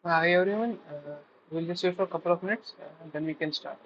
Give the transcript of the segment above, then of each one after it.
Hi everyone, we'll just wait for a couple of minutes, then we can start.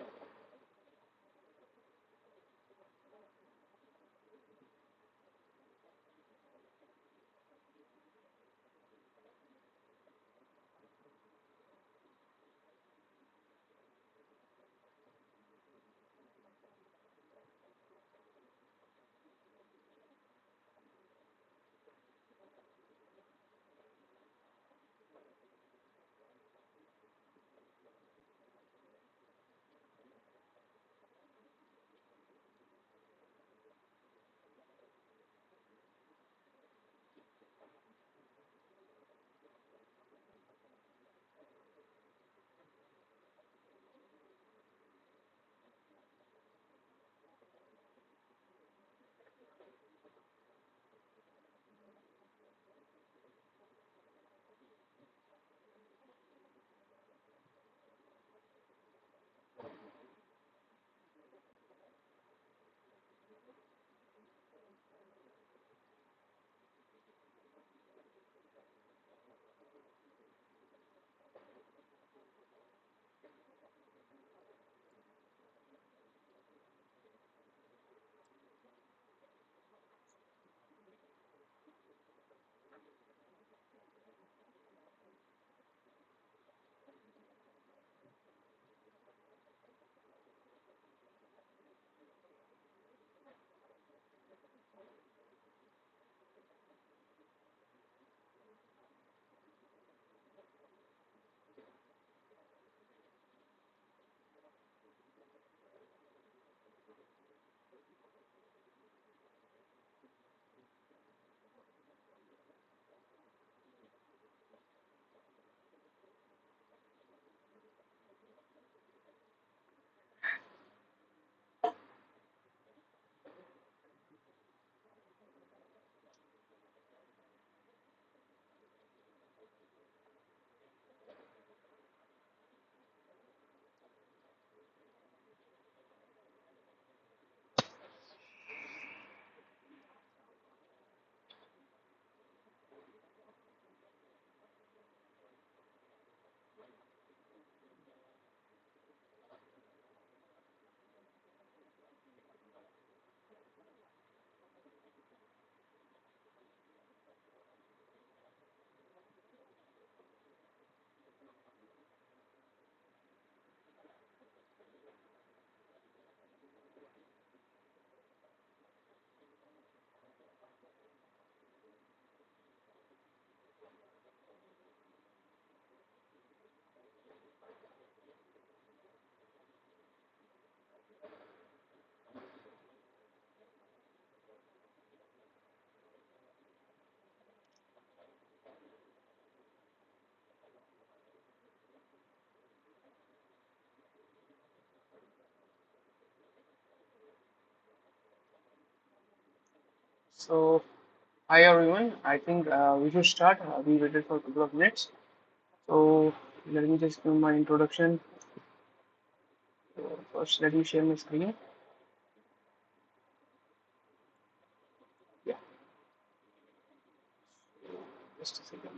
So, hi everyone, I think we should start. We waited for a couple of minutes. So, let me just do my introduction. First, let me share my screen. Yeah, just a second.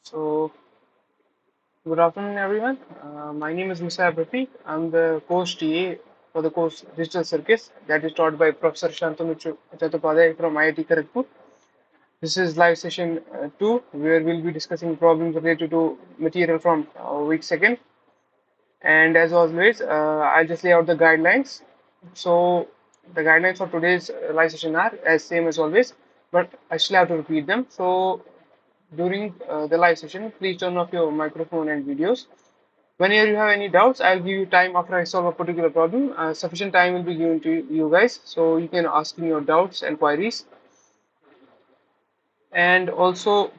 So, good afternoon everyone. My name is Musa Rafiq. I'm the course TA for the course Digital Circuits that is taught by Professor Shantanu Chattopadhyay from IIT Kharagpur. This is live session 2, where we'll be discussing problems related to material from week second. And as always, I'll just lay out the guidelines. So the guidelines for today's live session are as same as always, but I still have to repeat them. So during the live session, please turn off your microphone and videos. Whenever you have any doubts, I'll give you time after I solve a particular problem. Sufficient time will be given to you guys, so you can ask me your doubts and queries. And also,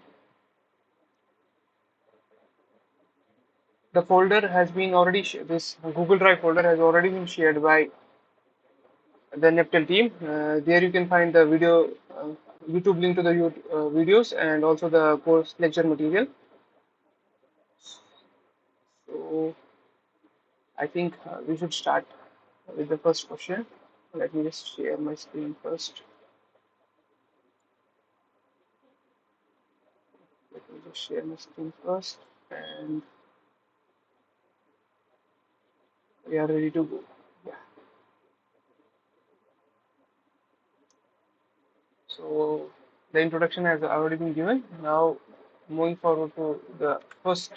the folder has been already this Google Drive folder has already been shared by the Neptel team. There you can find the YouTube link to the videos and also the course lecture material. So I think we should start with the first question. Let me just share my screen first. Let me just share my screen first, and we are ready to go. Yeah. So the introduction has already been given. Now moving forward to the first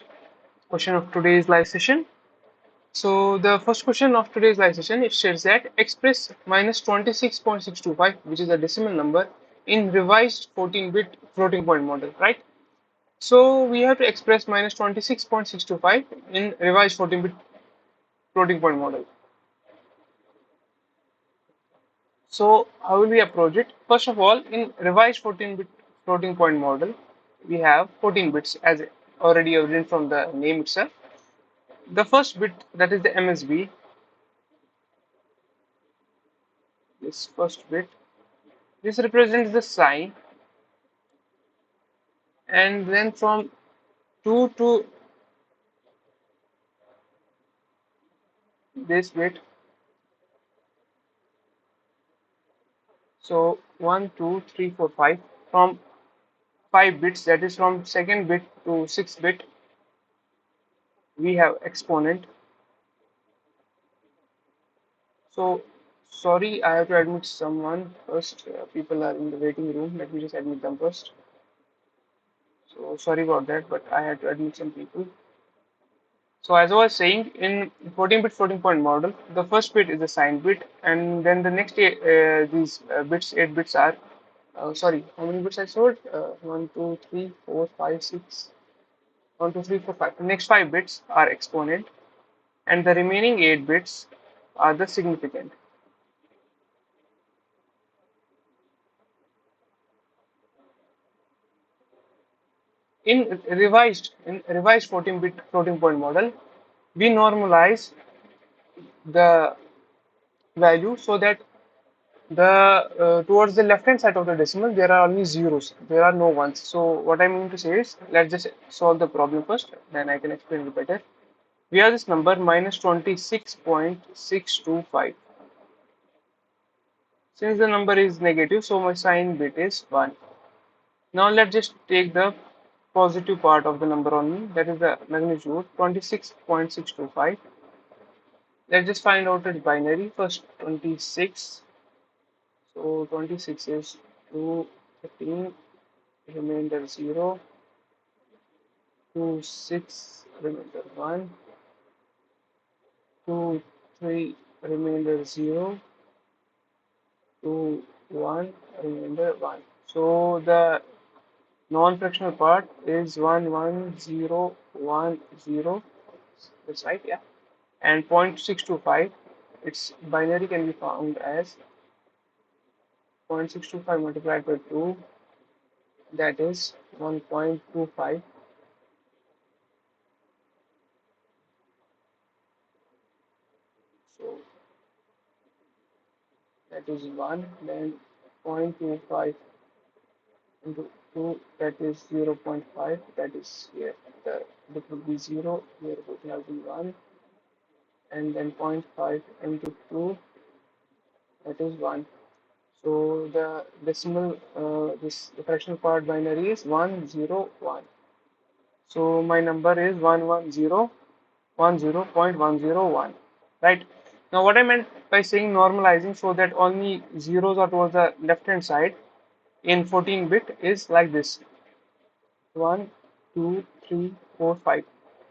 question of today's live session. So the first question of today's live session, it states that express minus 26.625, which is a decimal number, in revised 14-bit floating point model, right? So we have to express minus 26.625 in revised 14-bit floating point model. So how will we approach it? First of all, in revised 14-bit floating point model, we have 14 bits as already evident from the name itself. The first bit, that is the MSB, this first bit, this represents the sign, and then from 2 to this bit, so 1, 2, 3, 4, 5, from 5 bits, that is from second bit to 6th bit, we have exponent. So sorry, I have to admit someone first. People are in the waiting room. Let me just admit them first. So sorry about that, but I had to admit some people. So as I was saying, in 14-bit floating point model, the first bit is the signed bit, and then the next these bits, 8 bits are. Sorry, how many bits I showed? 1, 2, 3, 4, 5, 6. 1, 2, 3, 4, 5. The next 5 bits are exponent, and the remaining 8 bits are the significant. In revised 14-bit floating point model, we normalize the value so that the towards the left hand side of the decimal there are only zeros, there are no ones. So what I mean to say is, let's just solve the problem first, then I can explain it better. We have this number minus 26.625. Since the number is negative, so my sign bit is 1. Now let's just take the positive part of the number only, that is the magnitude 26.625. Let's just find out its binary. First 26. So 26 is 2, 15, remainder 0, 2, 6, remainder 1, 2, 3, remainder 0, 2, 1, remainder 1. So the non-fractional part is 1, 1, 0, 1, 0. That's right, yeah. And 0.625, its binary can be found as 0.625 multiplied by 2, that is 1.25. So that is 1, then 0.25 into 2, that is 0.5, that is here, the it would be 0, here it would have be 1, and then 0.5 into 2, that is 1. So the decimal, the fractional part binary is 101. So my number is 110.101. Right. Now what I meant by saying normalizing, so that only zeros are towards the left hand side in 14-bit is like this: 1, 2, 3, 4, 5.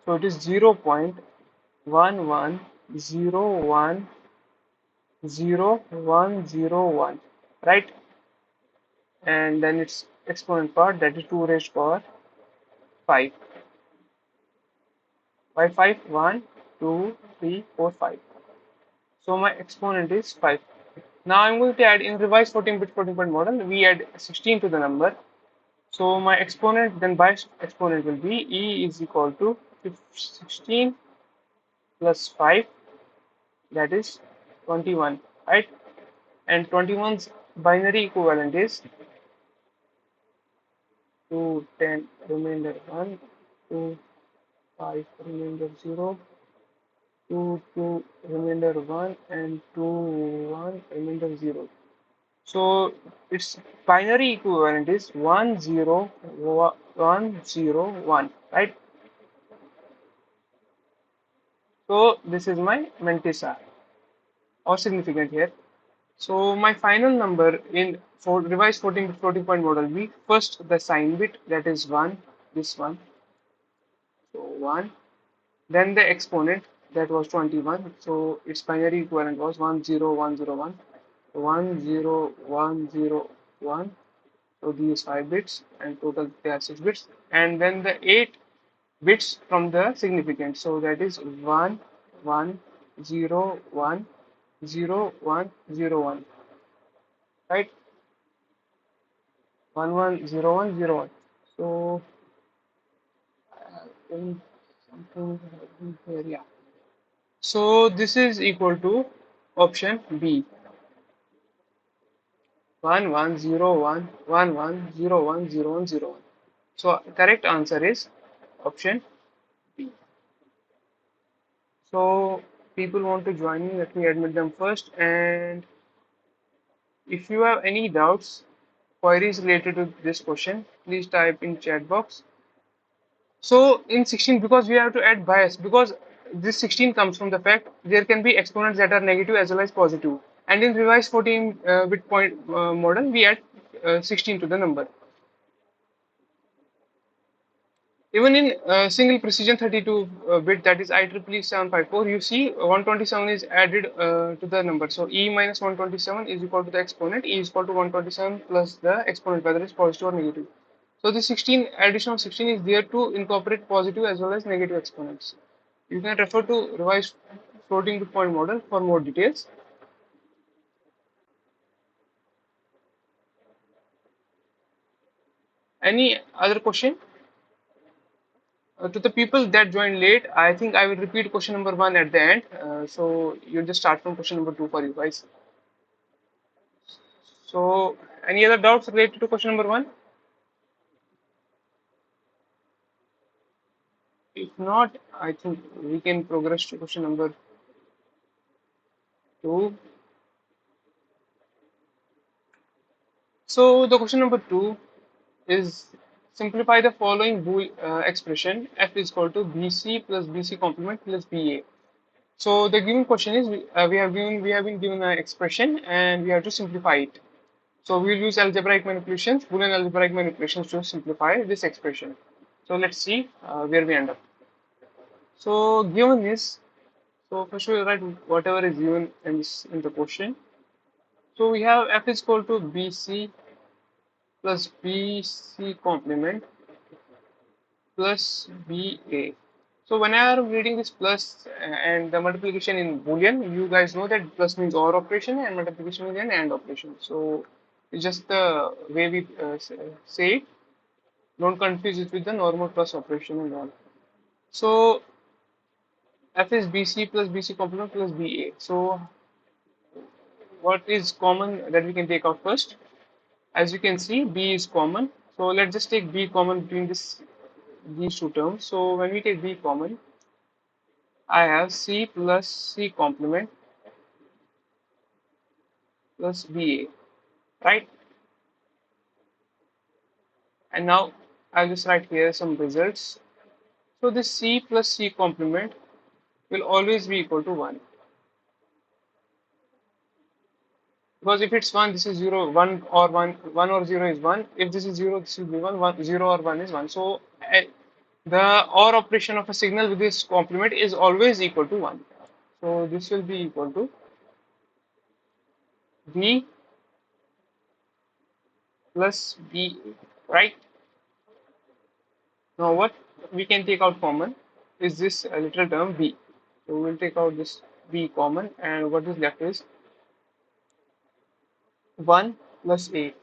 So it is 0.11010101, right? And then its exponent part, that is 2 raised to power 5. By 5, 1, 2, 3, 4, 5. So my exponent is 5. Now I'm going to add, in revised 14-bit floating point model, we add 16 to the number. So my exponent, then by exponent will be E is equal to 16 plus 5, that is 21, right? And 21's binary equivalent is 2, 10, remainder 1, 2, 5, remainder 0, 2 2 remainder 1 and 2 1 remainder 0. So its binary equivalent is 1 0 1 0 1, right? So this is my Mantissa or significant here. So my final number in for revised 14 bit floating point model will be first the sign bit, that is 1, this one, so 1. Then the exponent, that was 21. So its binary equivalent was 1 0 1 0 1. 1 0 1 0 1. So these 5 bits, and total they are 6 bits. And then the 8 bits from the significant. So that is 1 1 0 1 0 1 0 1. Right? 1 1 0 1 0 1. So in something here, yeah. So this is equal to option B. 1 1 0 1 1 1 0 1 0 1 0 1. So correct answer is option B. So people want to join me. Let me admit them first. And if you have any doubts, queries related to this question, please type in chat box. So in 16, because we have to add bias, because this 16 comes from the fact there can be exponents that are negative as well as positive. And in revised 14 bit point model, we add 16 to the number. Even in single precision 32 bit, that is IEEE 754, you see 127 is added to the number. So E minus 127 is equal to the exponent. E is equal to 127 plus the exponent, whether it's positive or negative. So the 16 addition of 16 is there to incorporate positive as well as negative exponents. You can refer to revised floating point model for more details. Any other question? To the people that joined late, I think I will repeat question number 1 at the end. So you just start from question number 2 for you guys. So any other doubts related to question number 1? If not, I think we can progress to question number 2. So the question number 2 is simplify the following bool expression: f is equal to bc plus bc complement plus ba. So the given question is we have been given an expression and we have to simplify it. So we'll use algebraic manipulations, Boolean algebraic manipulations to simplify this expression. So let's see where we end up. So given is, so first we'll write whatever is given in the question. So we have f is equal to bc plus bc complement plus ba. So when I am reading this plus and the multiplication in Boolean, you guys know that plus means OR operation and multiplication is an AND operation. So it's just the way we say it. Don't confuse it with the normal plus operation and all. So f is bc plus bc complement plus ba. So what is common that we can take out first? As you can see, b is common. So let's just take b common between these two terms. So when we take b common, I have c plus c complement plus ba, right? And now I'll just write here some results. So this c plus c complement will always be equal to 1. Because if it's 1, this is 0, 1 or 1, 1 or 0 is 1. If this is 0, this will be 1, 1 0 or 1 is 1. So the OR operation of a signal with this complement is always equal to 1. So this will be equal to B plus B, right? Now what we can take out common is this literal term B. So we'll take out this B common, and what is left is 1 plus A.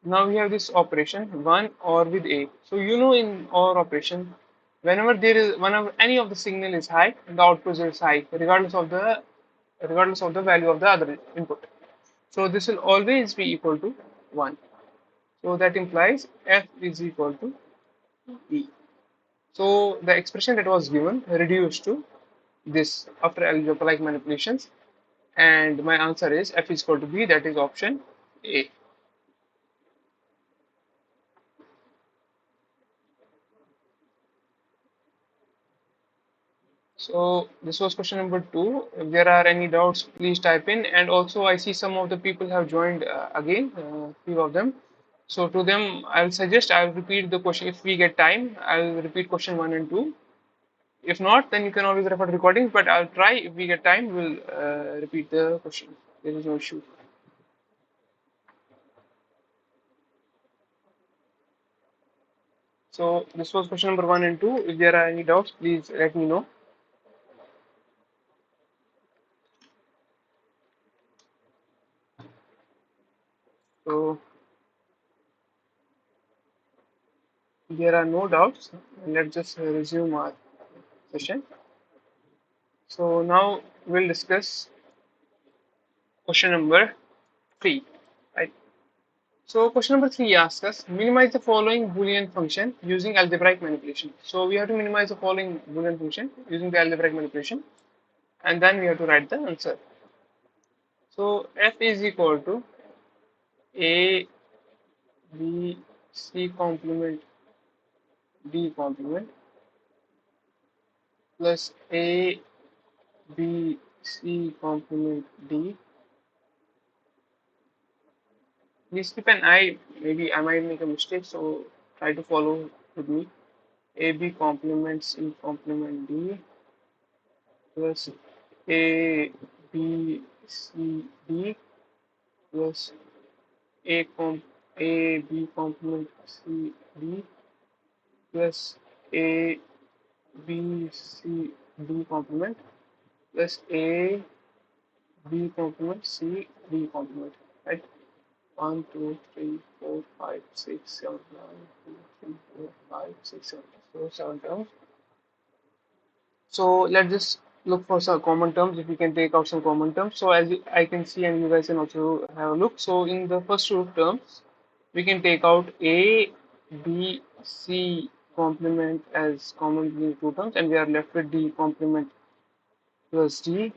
Now we have this operation 1 or with A. So you know in OR operation, whenever any of the signal is high, the output is high, regardless of the value of the other input. So this will always be equal to 1. So that implies f is equal to E. So the expression that was given reduced to this after algebraic manipulations, and my answer is f is equal to b, that is option A. So this was question number 2. If there are any doubts, please type in. And also, I see some of the people have joined again, few of them. So to them, I'll suggest I'll repeat the question. If we get time, I'll repeat question 1 and 2. If not, then you can always refer to recordings. But I'll try. If we get time, we'll repeat the question. There is no issue. So this was question number 1 and 2. If there are any doubts, please let me know. So there are no doubts. Let's just resume our session. So now we'll discuss question number 3. Right. So question number 3 asks us minimize the following Boolean function using algebraic manipulation. So we have to minimize the following Boolean function using the algebraic manipulation, and then we have to write the answer. So f is equal to a b c complement d complement plus a b c complement d. Please keep an eye. Maybe I might make a mistake, so try to follow with me. AB complement C complement D plus A B C D plus A B complement C D plus A B C D complement plus A B complement C D complement. Right? 1, 2, 3, 4, 5, 6, 7, 9, 2, 3, 4, 5, 6, 7. So 7 terms. So let's just look for some common terms if we can take out some common terms. So as I can see, and you guys can also have a look. So in the first two terms, we can take out A, B, C complement as common between two terms, and we are left with D complement plus D.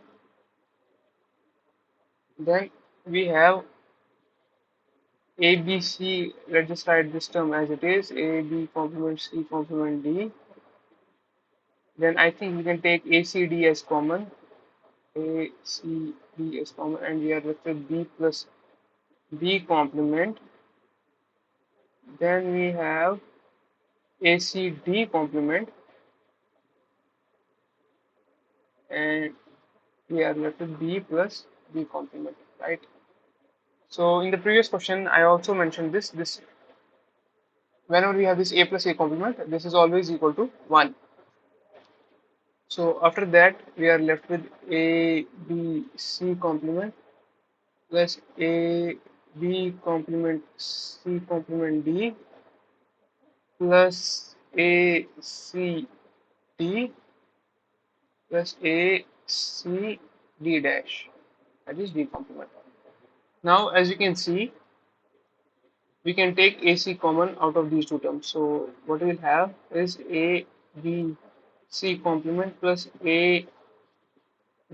Then we have A, B, C. Let's just write this term as it is. A, B complement C complement D. Then I think we can take A, C, D as common. A, C, D is common, and we are left with B plus B complement. Then we have A, C, D complement, and we are left with B plus B complement, right? So in the previous question, I also mentioned this whenever we have this A plus A complement, this is always equal to 1. So after that, we are left with A, B, C complement plus A, B complement C complement D plus A C D plus A C D dash, that is D complement. Now as you can see, we can take AC common out of these two terms. So what we'll have is A B C complement plus A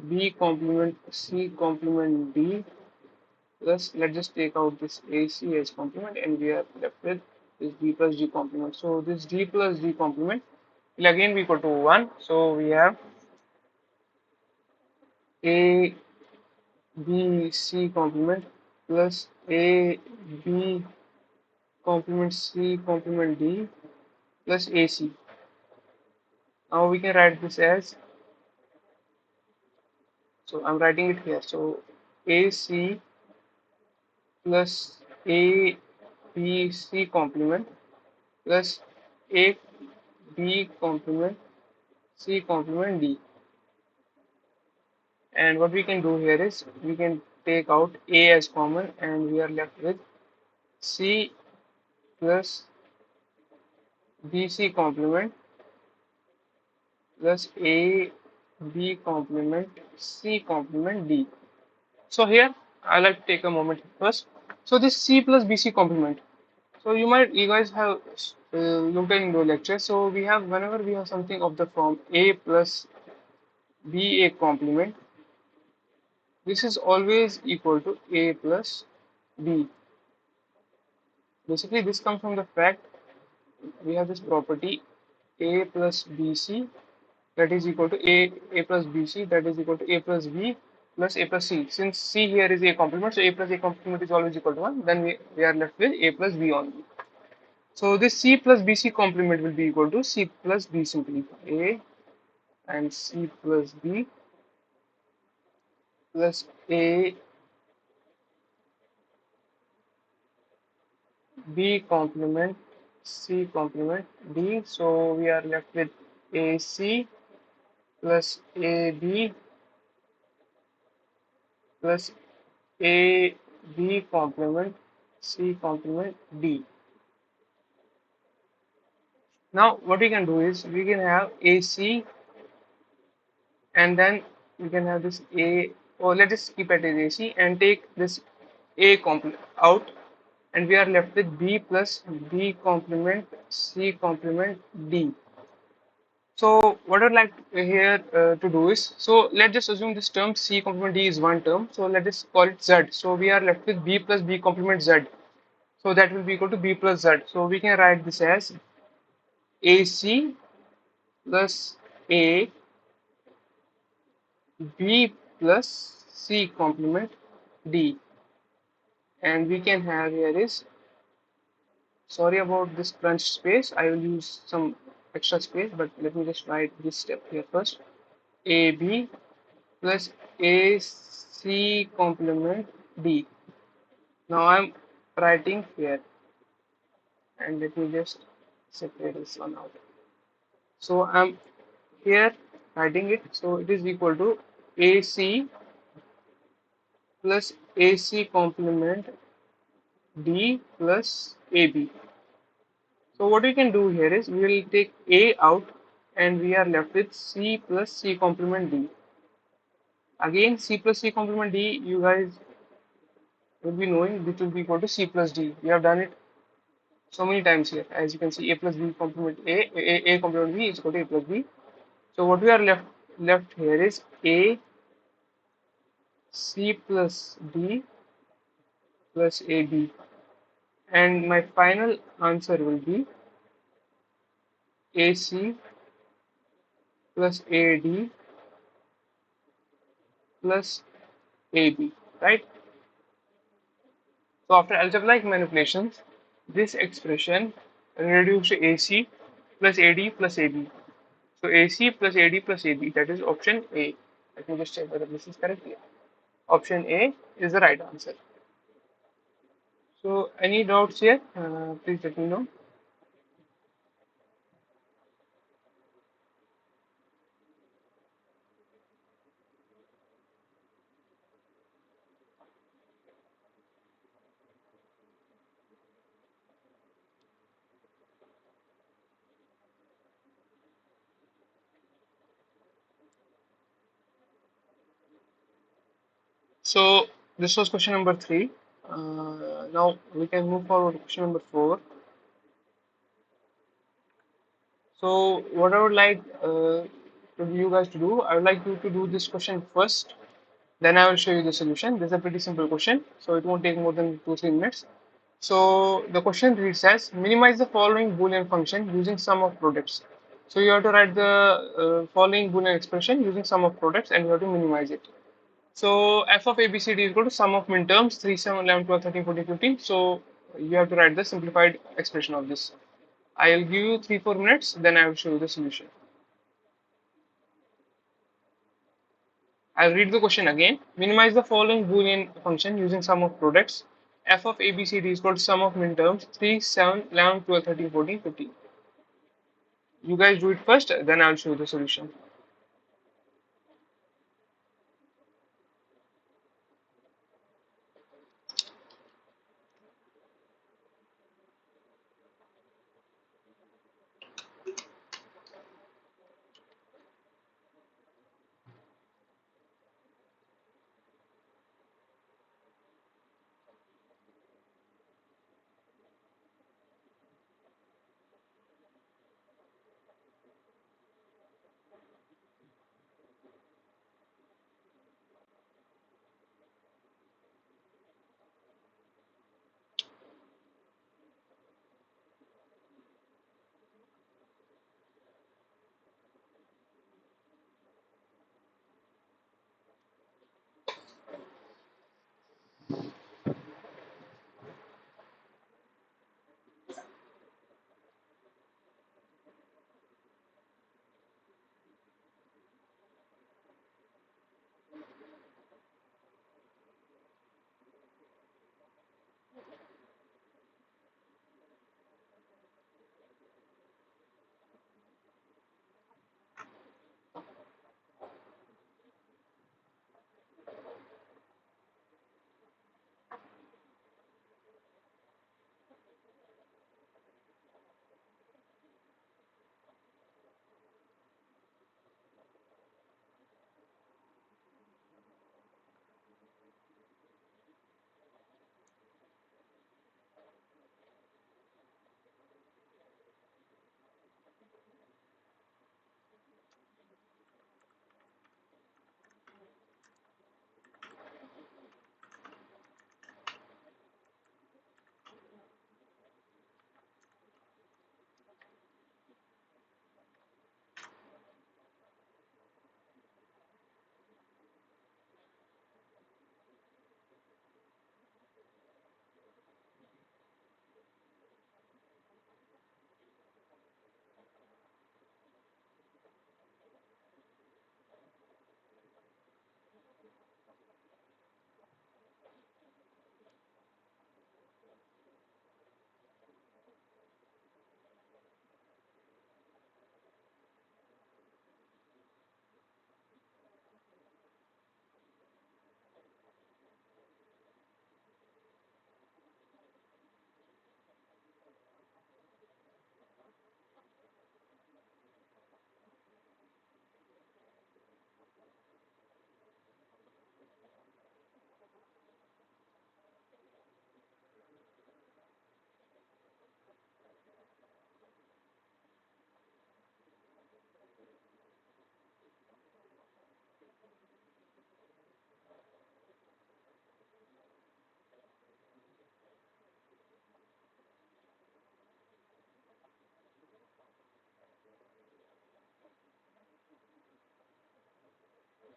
B complement C complement D plus, let's just take out this AC as complement, and we are left with this D plus D complement. So this D plus D complement will again be equal to 1. So we have A B C complement plus A B complement C complement D plus AC. Now we can write this as, so I'm writing it here. So AC plus A B C complement plus A B complement C complement D. And what we can do here is we can take out A as common, and we are left with C plus BC complement plus A B complement C complement D. So here I like to take a moment first. So this C plus BC complement. So you guys have looked at in the lecture. So we have, whenever we have something of the form A plus be a complement, this is always equal to A plus B. Basically, this comes from the fact we have this property A plus BC that is equal to A plus BC that is equal to A plus B plus A plus C. Since C here is A complement, so A plus A complement is always equal to 1, then we are left with A plus B only. So this C plus BC complement will be equal to C plus B simply. A and C plus B plus A B complement C complement D. So we are left with AC plus AB plus AB complement C complement D. Now what we can do is we can have AC and then we can have this A, or let's just keep it as AC and take this A complement out, and we are left with B plus B complement C complement D. So what I'd like here to do is, so let's just assume this term C complement D is one term, so let us call it Z. So we are left with B plus B complement Z. So that will be equal to B plus Z. So we can write this as AC plus A B plus C complement D. And we can have here is, sorry about this crunch space, I will use some extra space, but let me just write this step here first. AB plus AC complement D. Now I'm writing here, and let me just separate this one out. So I'm here writing it, so it is equal to AC plus AC complement D plus AB. So what we can do here is we will take A out and we are left with C plus C complement D. Again, C plus C complement D, you guys will be knowing this will be equal to C plus D. We have done it so many times here. As you can see, A plus B complement A complement B is equal to A plus B. So what we are left here is A C plus D plus AB. And my final answer will be AC plus AD plus AB, right? So after algebraic manipulations, this expression reduced to AC plus AD plus AB. So AC plus AD plus AB, that is option A. Let me just check whether this is correct here. Option A is the right answer. So any doubts here? Please let me know. So this was question number 3. Now we can move forward to question number 4. So what I would like to you guys to do, I would like you to do this question first. Then I will show you the solution. This is a pretty simple question, so it won't take more than 2-3 minutes. So the question reads as minimize the following Boolean function using sum of products. So you have to write the following Boolean expression using sum of products and you have to minimize it. So f of ABCD is equal to sum of minterms 3, 7, 11, 12, 13, 14, 15. So you have to write the simplified expression of this. I'll give you 3-4 minutes, then I will show you the solution. I'll read the question again. Minimize the following Boolean function using sum of products. F of ABCD is equal to sum of minterms 3, 7, 11, 12, 13, 14, 15. You guys do it first, then I'll show you the solution.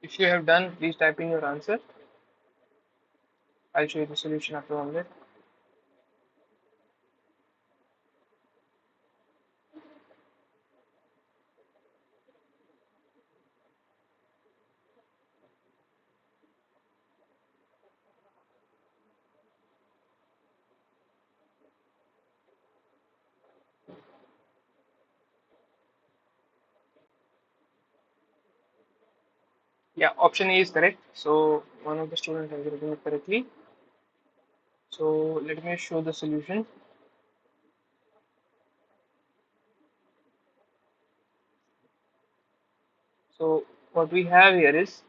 If you have done, please type in your answer. I'll show you the solution after 1 minute. Yeah, option A is correct. So one of the students has written it correctly. So let me show the solution. So what we have here is,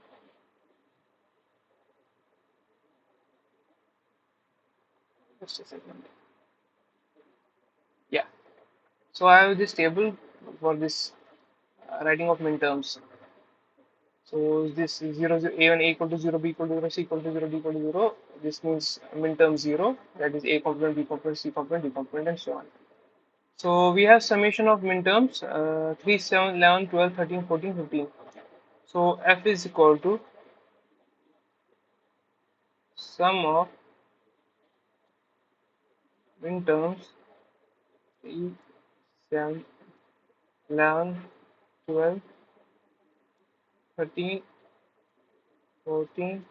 just a second. Yeah. So I have this table for this writing of minterms. So this 0, a1 a equal to 0, b equal to 0, c equal to 0, d equal to 0. This means minterm 0, that is a complement, b complement, c complement, d complement, and so on. So we have summation of minterms 3, 7, 11, 12, 13, 14, 15. So f is equal to sum of minterms 3, 7, 11, 12, 13, 14,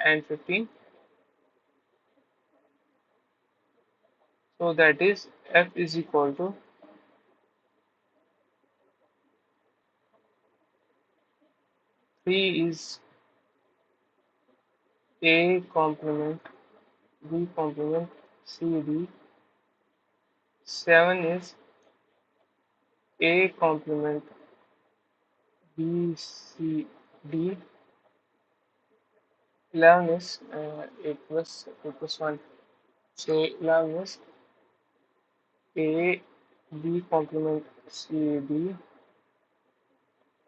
and 15. So that is f is equal to 3 is a complement, b complement, c d. 7 is a complement, b c d. 11 is 8 plus 1. So 11 is a b complement c d,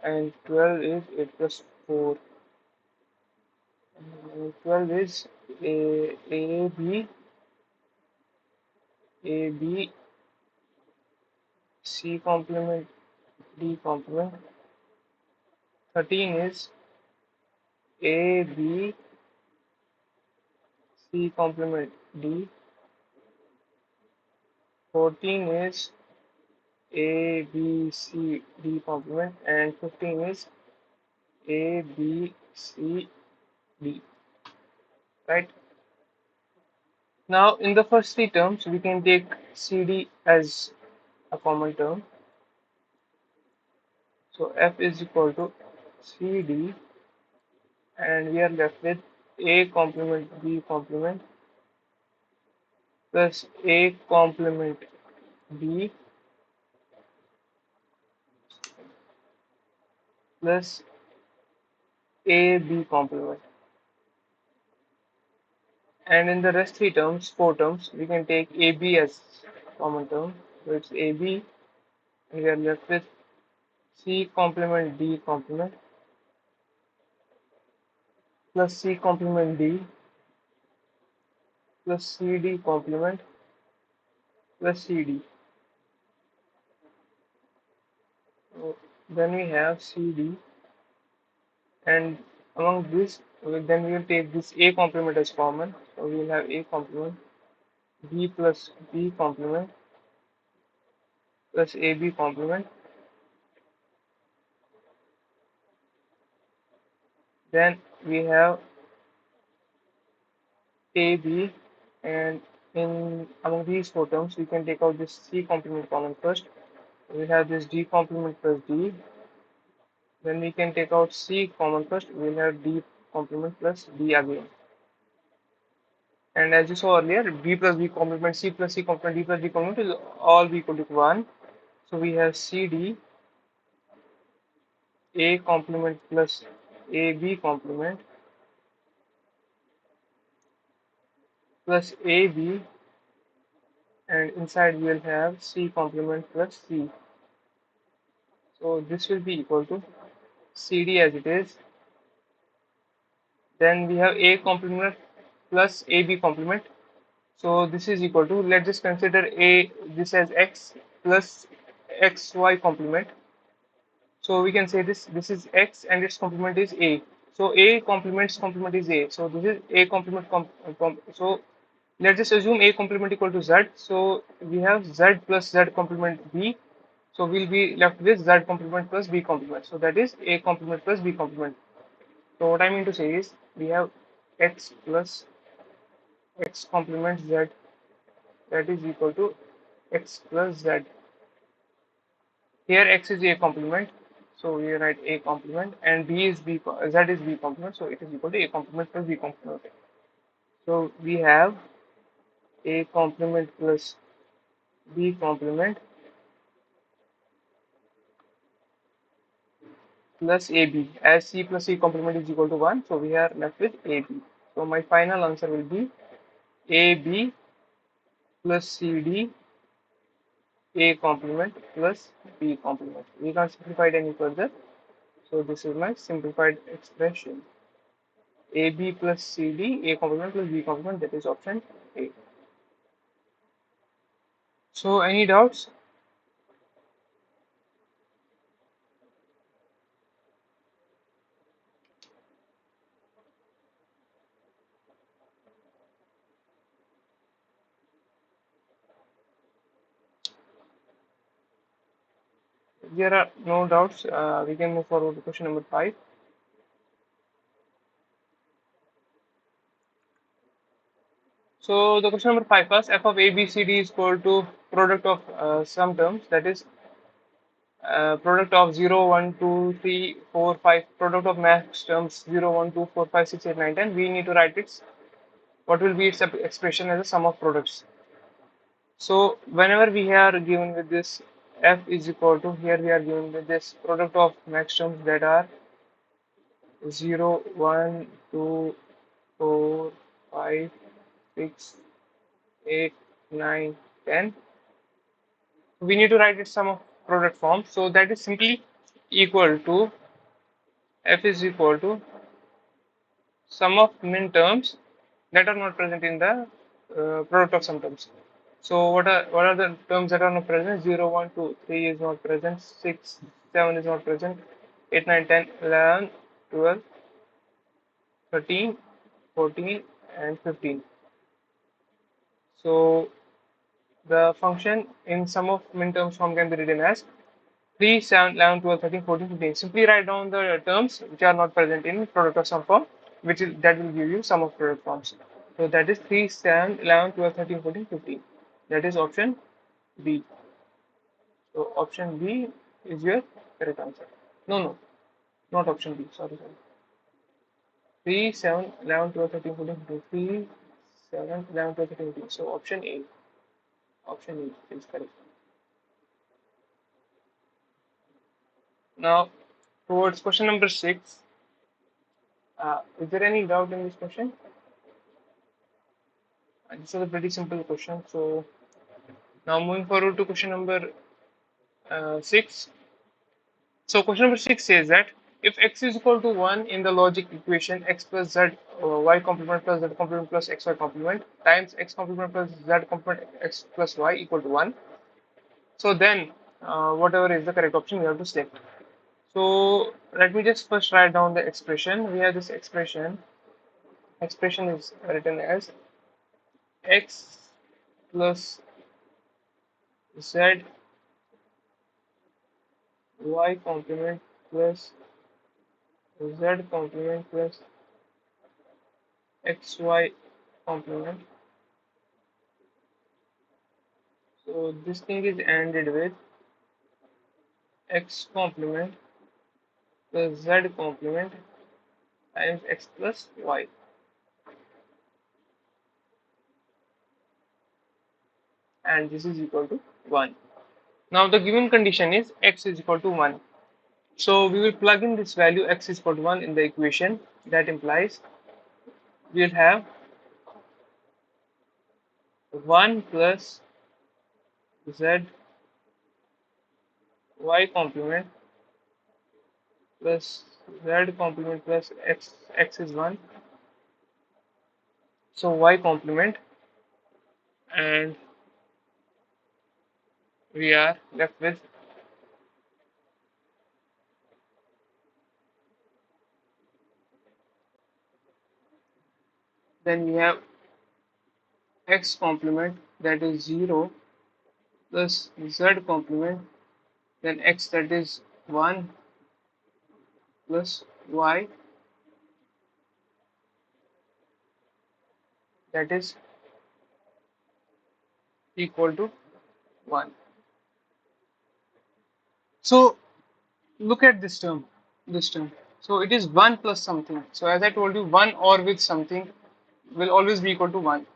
and 12 is 8 plus 4. 12 is a b, a b, c complement, d complement. 13 is a b, c complement, d. 14 is a b, c, d complement, and 15 is a b, c, d. Right? Now, in the first three terms, we can take cd as a common term. So f is equal to cd, and we are left with a complement b complement plus a complement b plus a b complement. And in the rest three terms, four terms, we can take ab as common term. So it's ab, and we are left with c complement d complement plus c complement d plus cd complement plus cd. So then we have cd, and among this, then we will take this a complement as common. So we will have a complement, b plus b complement plus ab complement. Then we have ab, and in among these four terms, we can take out this c complement common first. We have this d complement plus d. Then we can take out c common first. We will have d complement plus d again. And as you saw earlier, b plus b complement, c plus c complement, d plus d complement is all be equal to 1. So we have cd, a complement plus ab complement plus ab, and inside we will have c complement plus c. So this will be equal to cd as it is. Then we have a complement plus ab complement. So this is equal to, let's just consider a this as x plus xy complement. So we can say this is x and its complement is a. So a complement is a. So this is a complement so let's just assume a complement equal to z. So we have z plus z complement b. So we'll be left with z complement plus b complement. So that is a complement plus b complement. So what I mean to say is we have x plus x complement z, that is equal to x plus z. Here x is a complement, so we write a complement, and b is b, z is b complement, so it is equal to a complement plus b complement. So we have a complement plus b complement plus ab, as c plus c complement is equal to 1, so we are left with ab. So my final answer will be ab plus cd a complement plus b complement. We can't simplify it any further, so this is my simplified expression. AB plus CD, A complement plus B complement, that is option A. So any doubts? If there are no doubts, we can move forward to question number 5. So the question number 5 first, f of A, B, C, D is equal to product of some terms, that is product of 0, 1, 2, 3, 4, 5, product of max terms 0, 1, 2, 4, 5, 6, 8, 9, 10. We need to write its, what will be its expression as a sum of products. So whenever we are given with this f is equal to, here we are given with this product of max terms that are 0, 1, 2, 4, 5, 6, 8, 9, 10. We need to write it sum of product form. So that is simply equal to f is equal to sum of min terms that are not present in the product of some terms. So what are the terms that are not present? 0, 1, 2, 3 is not present, 6, 7 is not present, 8, 9, 10, 11, 12, 13, 14, and 15. So the function in sum of min terms form can be written as 3, 7, 11, 12, 13, 14, 15. Simply write down the terms which are not present in product of sum form, which is that will give you sum of product forms. So that is 3, 7, 11, 12, 13, 14, 15. That is option B. So option B is your correct answer. No, no, not option B. Sorry, sorry. 3, 7, 11, 12, 13, 14, 15. 3, 7, 11, 12, 13, 14. So option A. Option A is correct. Now, towards question number 6. Is there any doubt in this question? This is a pretty simple question. So now moving forward to question number 6. So question number 6 says that if x is equal to 1 in the logic equation x plus z y complement plus z complement plus xy complement times x complement plus z complement x plus y equal to 1. So then whatever is the correct option we have to select. So let me just first write down the expression. We have this expression. Expression is written as x plus z y complement plus z complement plus xy complement. So this thing is ended with x complement plus z complement times x plus y, and this is equal to 1. Now the given condition is x is equal to 1. So we will plug in this value x is equal to 1 in the equation. That implies we'll have 1 plus z y complement plus z complement plus x is 1, so y complement, and we are left with Then we have x complement, that is 0, plus z complement, then x, that is 1, plus y, that is equal to 1. So look at this term. So it is 1 plus something. So as I told you, 1 or with something will always be equal to 1.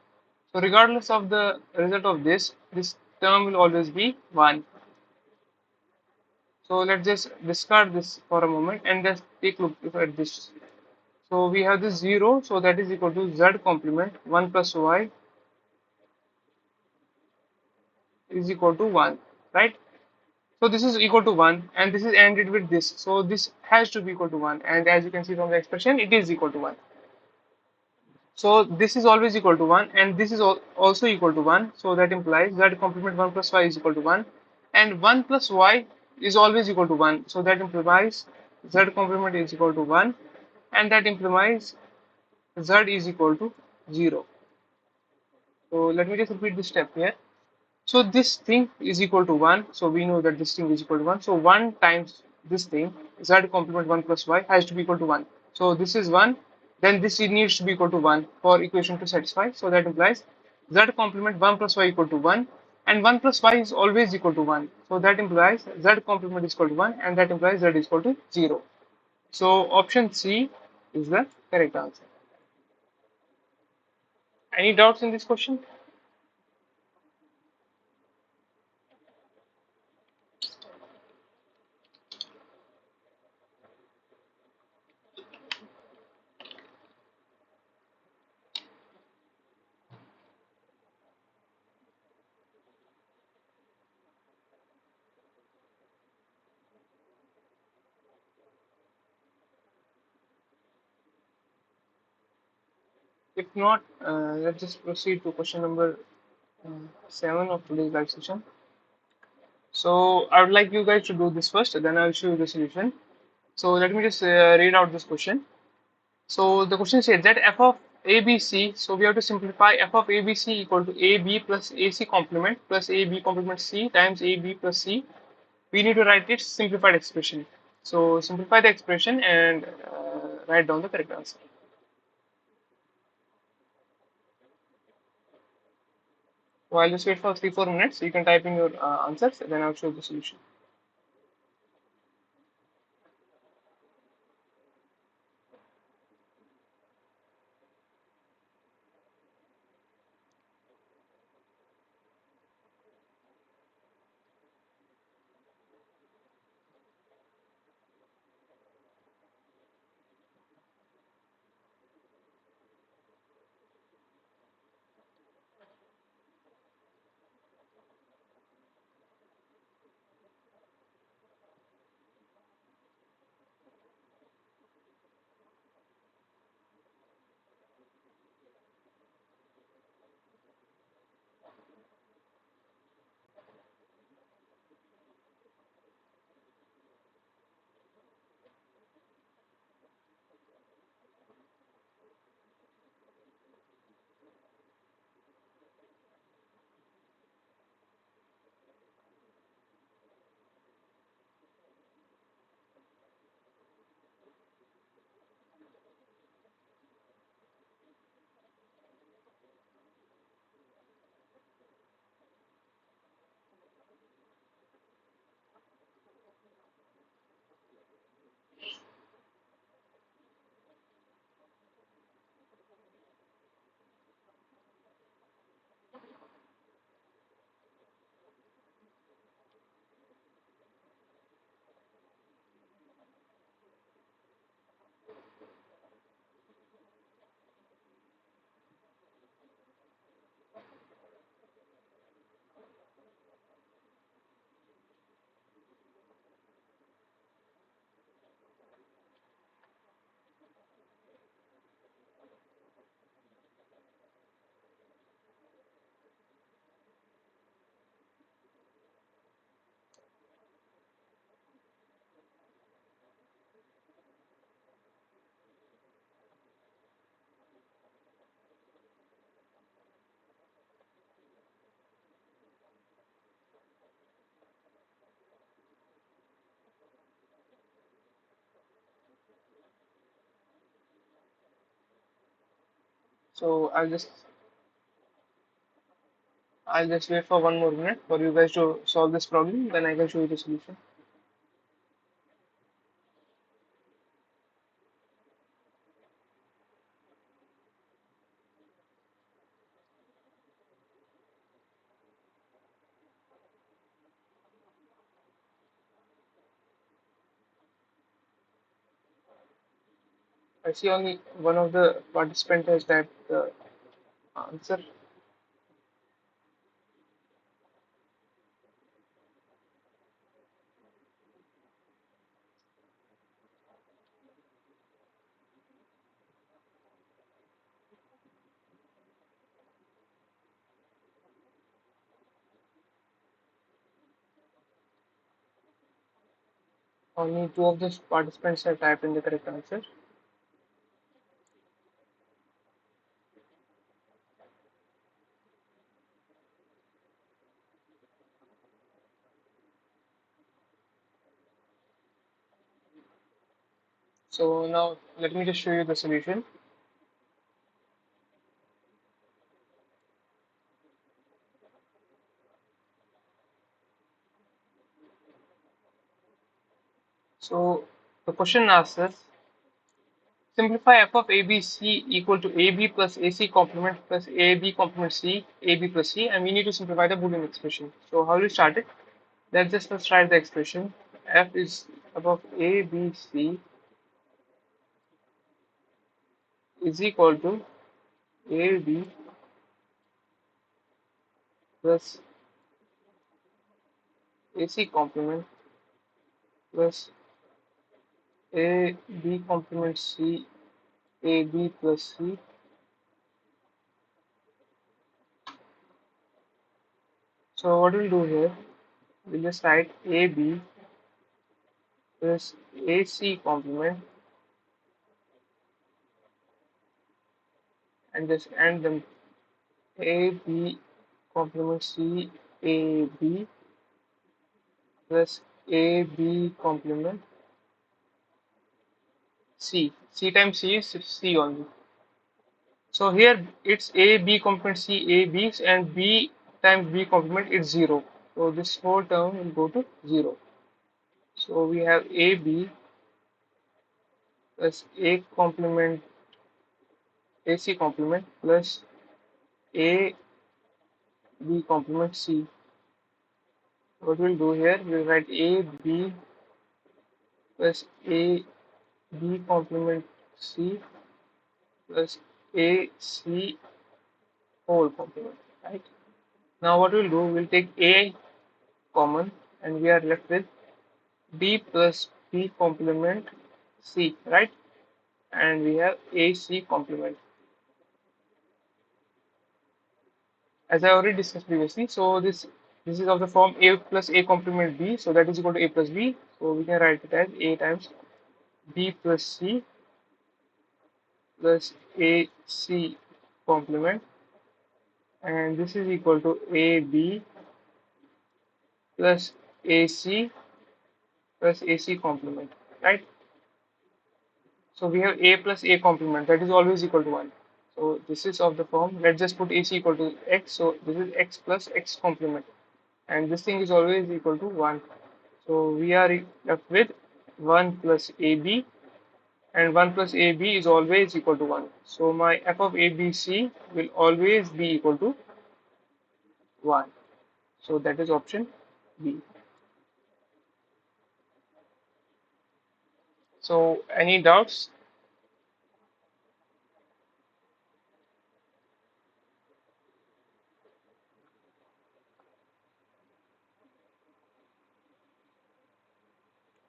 So regardless of the result of this term will always be 1. So let's just discard this for a moment and just take a look at this. So we have this 0, so that is equal to z complement 1 plus y is equal to 1, right? So this is equal to 1 and this is ended with this. So this has to be equal to 1, and as you can see from the expression, it is equal to 1. So this is always equal to 1 and this is also equal to 1. So that implies z complement 1 plus y is equal to 1, and 1 plus y is always equal to 1. So that implies z complement is equal to 1, and that implies z is equal to 0. So let me just repeat this step here. So this thing is equal to 1. So we know that this thing is equal to 1. So 1 times this thing, z complement 1 plus y, has to be equal to 1. So this is 1. Then this needs to be equal to 1 for equation to satisfy. So that implies z complement 1 plus y equal to 1. And 1 plus y is always equal to 1. So that implies z complement is equal to 1. And that implies z is equal to 0. So option C is the correct answer. Any doubts in this question? If not, let's just proceed to question number 7 of today's live session. So I would like you guys to do this first, then I'll show you the solution. So let me just read out this question. So the question says that f of ABC, so we have to simplify f of ABC equal to AB plus AC complement plus AB complement C times AB plus C. We need to write its simplified expression. So simplify the expression and write down the correct answer. So I'll just wait for 3-4 minutes. So you can type in your answers, then I'll show the solution. So I'll just wait for 1 more minute for you guys to solve this problem, then I can show you the solution. I see only one of the participant has typed the answer. Only two of the participants have typed in the correct answer. So now let me just show you the solution. So the question asks us, simplify f of ABC equal to AB plus AC complement plus AB complement C, AB plus C, and we need to simplify the Boolean expression. So how do we start it? Let's just first write the expression. F is f of ABC is equal to AB plus AC complement plus AB complement C, AB plus C. So what we'll do here, we'll just write AB plus AC complement and just end them AB complement C, AB plus AB complement C. C times C is C only. So here it's A B complement C A B and B times B complement is 0. So this whole term will go to 0. So we have A B plus A complement AC complement plus A B complement C. What we'll do here, we'll write A B plus A B complement C plus A C whole complement. Right. Now what we'll do, we'll take A common and we are left with B plus B complement C, right? And we have AC complement. As I already discussed previously, so this is of the form A plus A complement B, so that is equal to A plus B. So we can write it as A times B plus C plus AC complement, and this is equal to AB plus AC plus AC complement, right? So we have A plus A complement, that is always equal to 1. So this is of the form, let's just put AC equal to X. So this is X plus X complement. And this thing is always equal to 1. So we are left with 1 plus AB. And 1 plus AB is always equal to 1. So my f of ABC will always be equal to 1. So that is option B. So any doubts?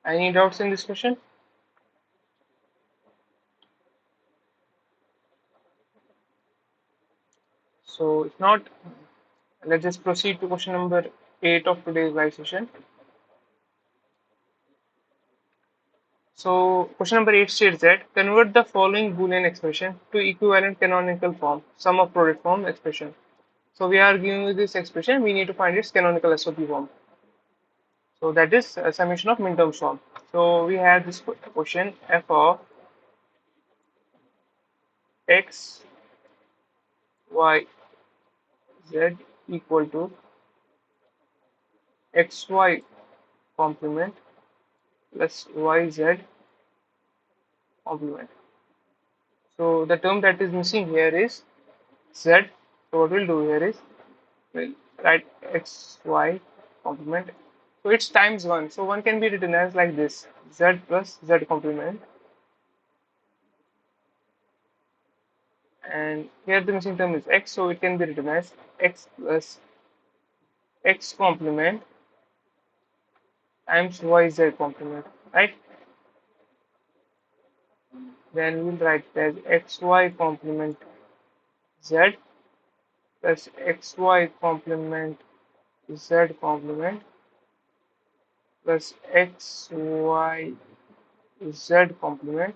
Any doubts in this question? So if not, let's just proceed to question number 8 of today's live session. So question number 8 states that convert the following Boolean expression to equivalent canonical form, sum of product form expression. So we are given with this expression, we need to find its canonical SOP form. So that is a summation of minterms form. So we have this question f of x y z equal to xy complement plus yz complement. So the term that is missing here is z. So what we'll do here is we'll write xy complement. So it's times 1. So 1 can be written as like this, z plus z complement. And here the missing term is x, so it can be written as x plus x complement times yz complement, right? Then we'll write it as xy complement z plus xy complement z complement plus xy z complement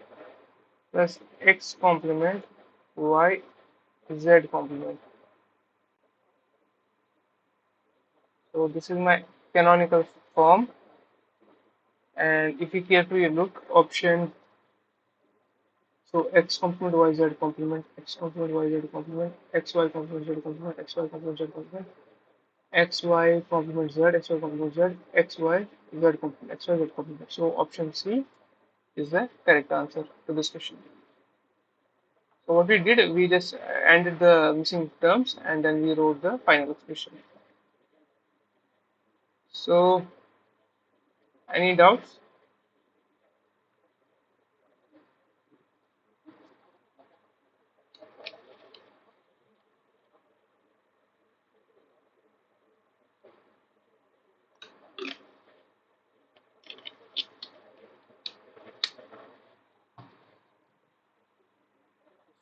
plus x complement y z complement. So this is my canonical form, and if you carefully look, option, so x complement y z complement, x complement y z complement, xy complement z complement, xy complement z complement, xy complement z, xy complement z, xy z complement, xy z complement. So option C is the correct answer to this question. So what we did, we just ended the missing terms and then we wrote the final expression. So any doubts?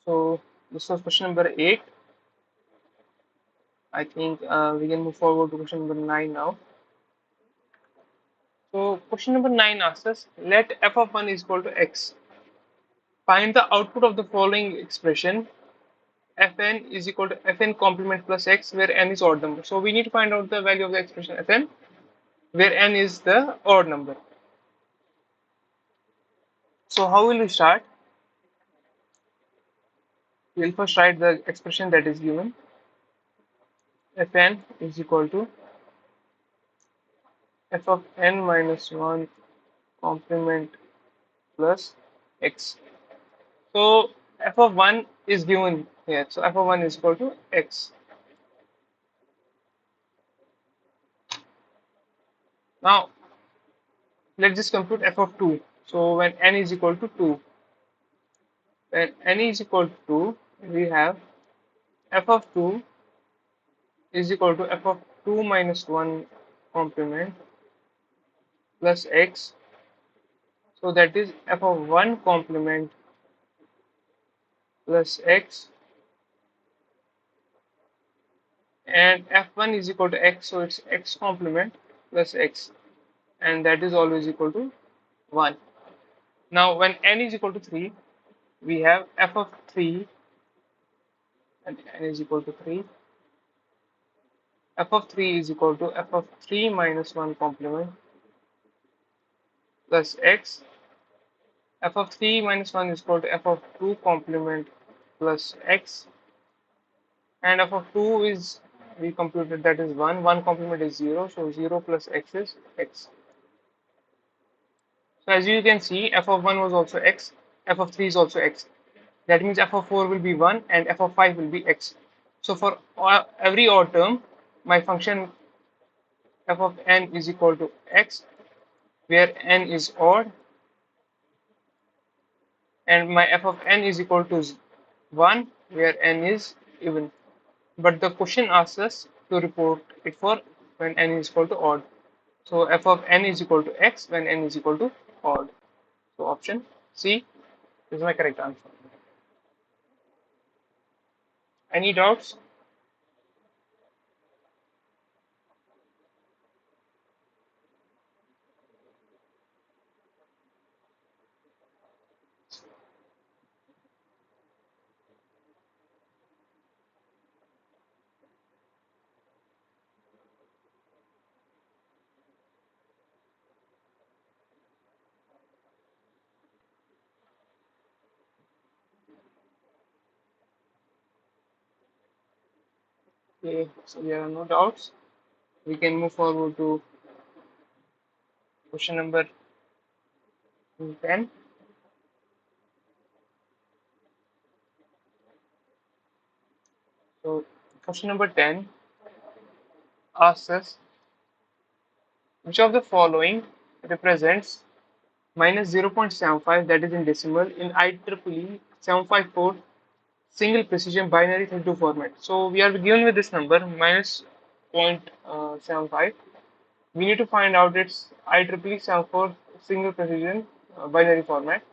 So this was question number 8. I think we can move forward to question number 9 now. So question number 9 asks us, let f of 1 is equal to x. Find the output of the following expression, fn is equal to fn complement plus x, where n is odd number. So we need to find out the value of the expression fn, where n is the odd number. So how will we start? We'll first write the expression that is given. Fn is equal to f of n minus 1 complement plus x. So f of 1 is given here. So f of 1 is equal to x. Now let's just compute f of 2. So when n is equal to 2, when n is equal to 2, we have f of 2 is equal to f of 2 minus 1 complement plus x. So that is f of 1 complement plus x, and f1 is equal to x, so it's x complement plus x, and that is always equal to 1. Now when n is equal to 3, we have f of 3, and n is equal to 3. F of 3 is equal to f of 3 minus 1 complement plus x. F of 3 minus 1 is equal to f of 2 complement plus x, and f of 2 is, we computed, that is 1. 1 complement is 0, so 0 plus x is x. So as you can see, f of 1 was also x, f of 3 is also x. That means f of 4 will be 1 and f of 5 will be x. So for every odd term, my function f of n is equal to x, where n is odd, and my f of n is equal to 1, where n is even. But the question asks us to report it for when n is equal to odd. So f of n is equal to x when n is equal to odd. So option C is my correct answer. Any doubts? Okay, so there are no doubts. We can move forward to question number 10. So, question number 10 asks us which of the following represents minus 0.75, that is in decimal, in IEEE 754 single precision binary 32 format. So, we are given with this number minus 0.75. We need to find out its IEEE 74 single precision binary format.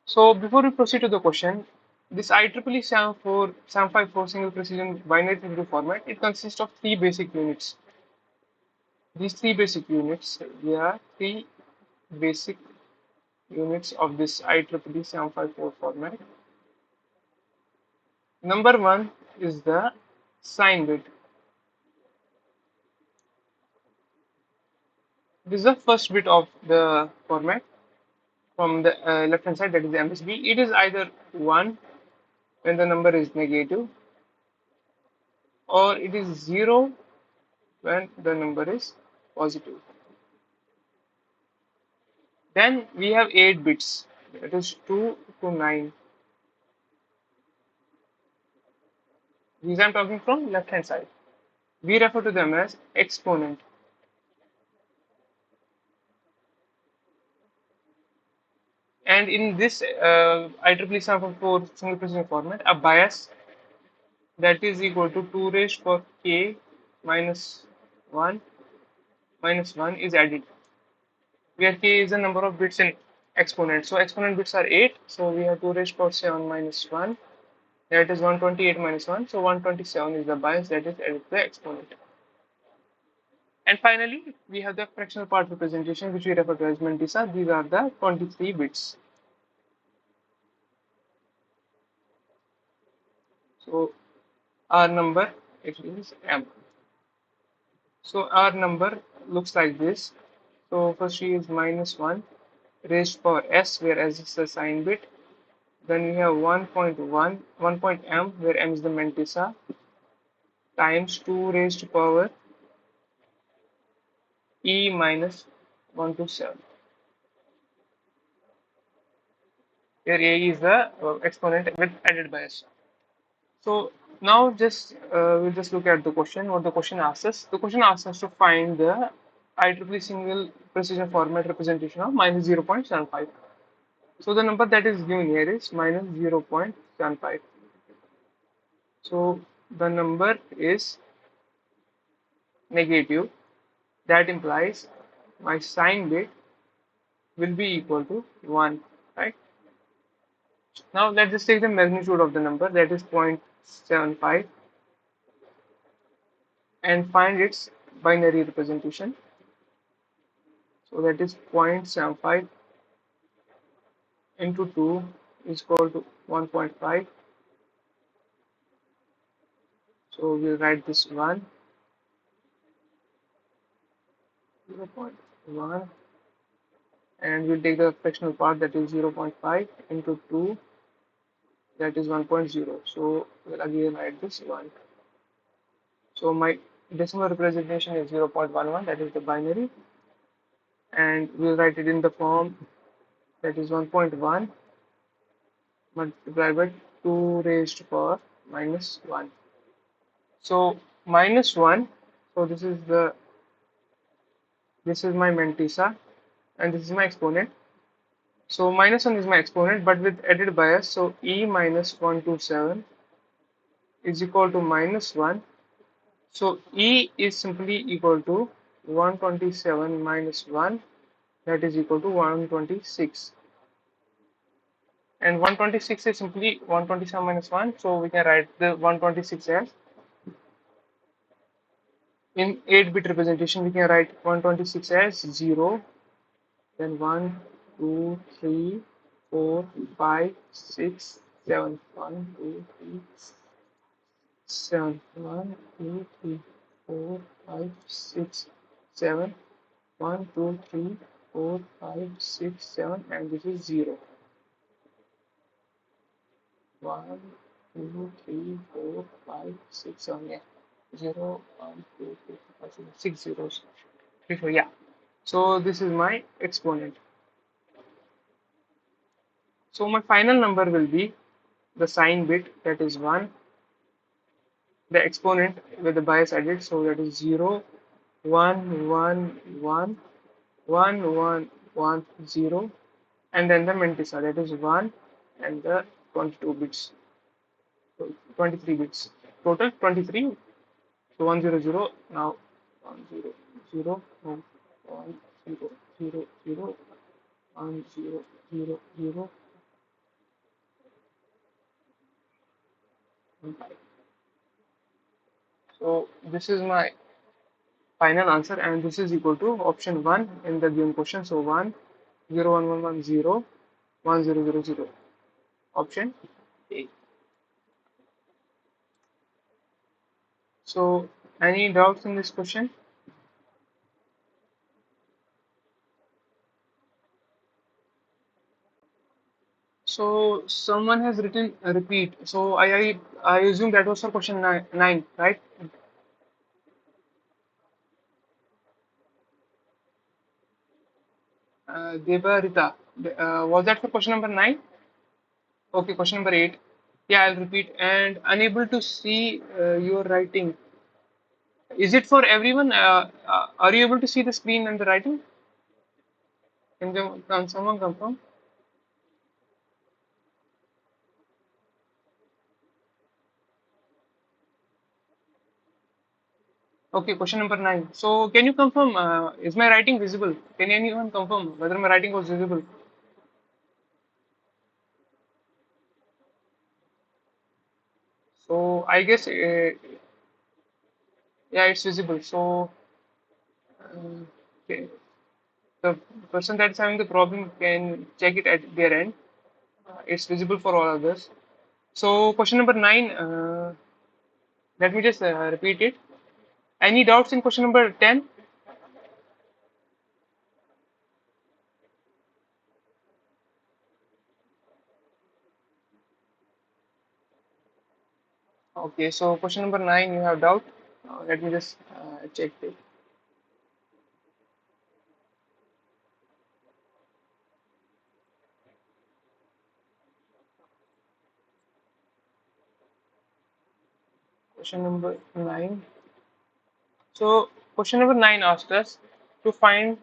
So before we proceed to the question, this IEEE 754 single precision binary primitive format, it consists of three basic units. These three basic units, there are three basic units of this IEEE 754 format. Number one is the sign bit. This is the first bit of the format from the left hand side, that is the MSB. It is either 1 when the number is negative, or it is 0 when the number is positive. Then we have 8 bits, that is 2 to 9. These I'm talking from left hand side. We refer to them as exponent. And in this IEEE 754 single precision format, a bias that is equal to 2 raised for k minus 1 is added, where k is the number of bits in exponent. So exponent bits are 8, so we have 2 raised for 7 minus 1, that is 128 minus 1, so 127 is the bias that is added to the exponent. And finally, we have the fractional part representation, which we refer to as mantissa. These are the 23 bits. So our number actually is m. So our number looks like this. So first she is minus 1 raised power s, where s is the sign bit. Then we have 1.1, 1.m, where m is the mantissa, times 2 raised to power e minus 127, where a is the exponent with added bias. So now we'll just look at the question. What the question asks us. The question asks us to find the IEEE single precision format representation of minus 0.75. So the number that is given here is minus 0.75. So the number is negative. That implies my sign bit will be equal to 1, right? Now let's just take the magnitude of the number, that is 0.75, and find its binary representation. So that is 0.75 into 2 is equal to 1.5. So we'll write this 1, 0.1, and we'll take the fractional part, that is 0.5 into 2, that is 1.0. So we'll again write this 1. So my decimal representation is 0.11, that is the binary, and we'll write it in the form, that is 1.1 multiplied by 2 raised to power minus 1. So minus 1, so this is my mantissa and this is my exponent. So minus 1 is my exponent, but with added bias, so e minus 127 is equal to minus 1. So e is simply equal to 127 minus 1, that is equal to 126. And 126 is simply 127 minus 1, so we can write the 126 as, in 8-bit representation, we can write 126 as 0, then 1, 2, 3, 4, 5, 6, 7, 1, 2, 3, 7, 1, 2, 3, 4, 5, 6, 7, 1, 2, 3, 4, 5, 6, 7, and this is 0. 1, 2, 3, 4, 5, 6, 7, yeah. 0, 1, 2, 3, 4, 5, 6 zeros. 3, 4, yeah. So this is my exponent. So my final number will be the sign bit, that is 1, the exponent with the bias added, so that is 0, 1, 1, 1, 1, 1, 1, 0, and then the mantissa, that is 1 and the 22 bits, so 23 bits. Total 23, so 100, now 100, no, 1000, 1000, 15. So this is my final answer, and this is equal to option 1 in the given question. So 1, 0, 1, 1, 1, 0, 1, 0, 0, 0. Option A. So any doubts in this question? So someone has written a repeat. So I assume that was for question 9, right? Deva Rita. Was that for question number 9? Okay, question number 8. Yeah, I'll repeat. And unable to see your writing. Is it for everyone? Are you able to see the screen and the writing? Can someone confirm? Okay, question number 9. So, can you confirm, is my writing visible? Can anyone confirm whether my writing was visible? So, I guess, yeah, it's visible. So, okay, the person that's having the problem can check it at their end. It's visible for all others. So, question number 9, let me just repeat it. Any doubts in question number 10? Okay, so question number 9, you have doubt. Let me just check it. Question number 9. So, question number 9 asked us to find,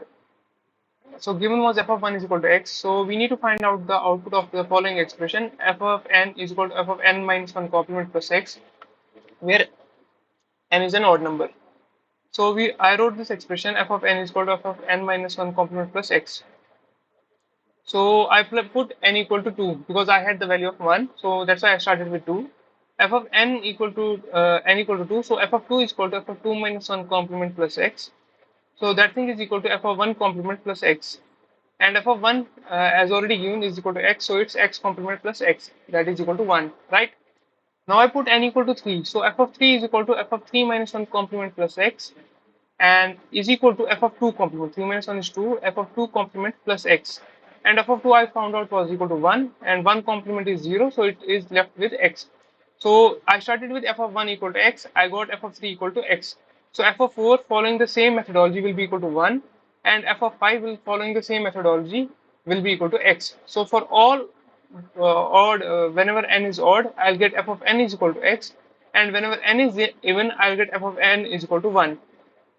so given was f of 1 is equal to x, so we need to find out the output of the following expression, f of n is equal to f of n minus 1 complement plus x, where n is an odd number. So I wrote this expression f of n is equal to f of n minus 1 complement plus x. So I put n equal to 2 because I had the value of 1, so that's why I started with 2. F of n equal to n equal to 2, so f of 2 is equal to f of 2 minus 1 complement plus x. So that thing is equal to f of 1 complement plus x. And f of 1 as already given is equal to x, so it's x complement plus x, that is equal to 1, right? Now I put n equal to 3, so f of 3 is equal to f of 3 minus 1 complement plus x, and is equal to f of 2 complement, 3 minus 1 is 2, f of 2 complement plus x, and f of 2 I found out was equal to 1, and 1 complement is 0, so it is left with x. So I started with f of 1 equal to x, I got f of 3 equal to x. So f of 4 following the same methodology will be equal to 1, and f of 5 will following the same methodology will be equal to x. So for all odd, whenever n is odd, I'll get f of n is equal to x, and whenever n is even, I'll get f of n is equal to 1.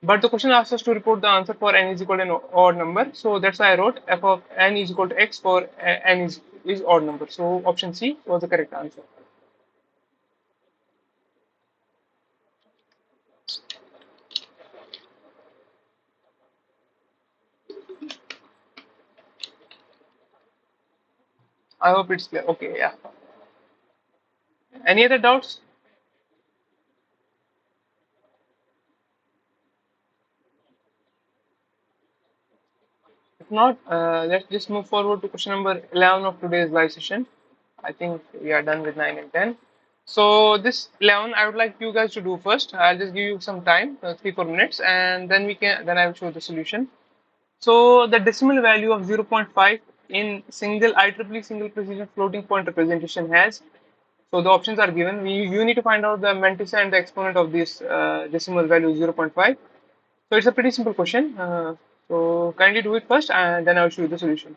But the question asks us to report the answer for n is equal to an odd number, so that's why I wrote f of n is equal to x for n is odd number. So option C was the correct answer. I hope it's clear. Okay, yeah. Any other doubts? If not, let's just move forward to question number 11 of today's live session. I think we are done with 9 and 10. So this 11, I would like you guys to do first. I'll just give you some time, 3-4 minutes, and then I will show the solution. So the decimal value of 0.5 in single IEEE single precision floating point representation has So the options are given. You need to find out the mantissa and the exponent of this decimal value 0.5. So it's a pretty simple question. So kindly do it first, and then I'll show you the solution.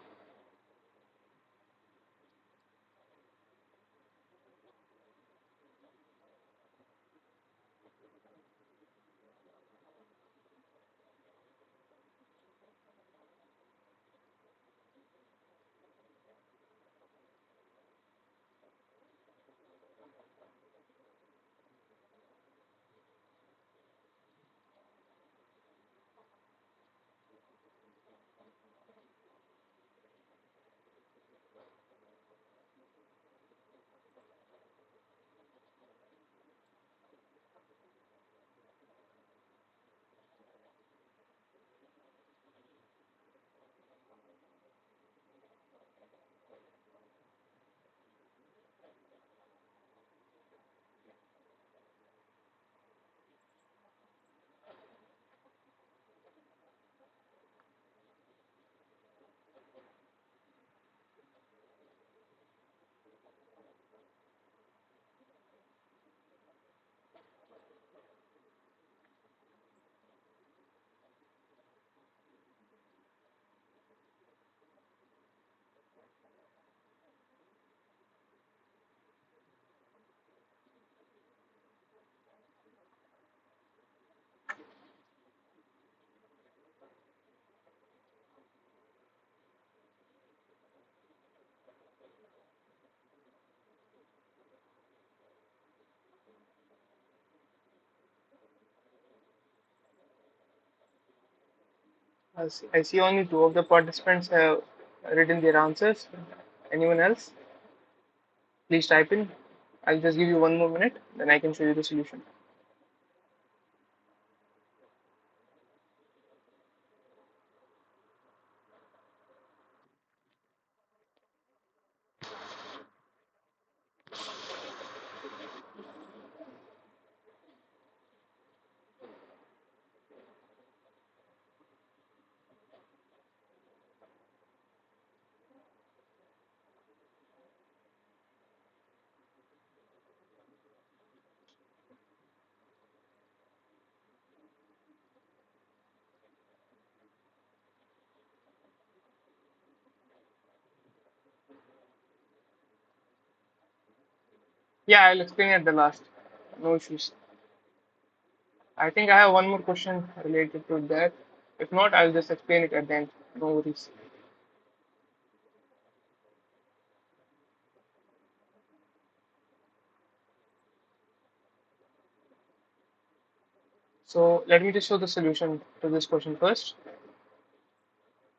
I see only two of the participants have written their answers. Anyone else? Please type in. I'll just give you 1 more minute, then I can show you the solution. Yeah, I'll explain at the last. No issues. I think I have one more question related to that. If not, I'll just explain it at the end. No worries. So let me just show the solution to this question first.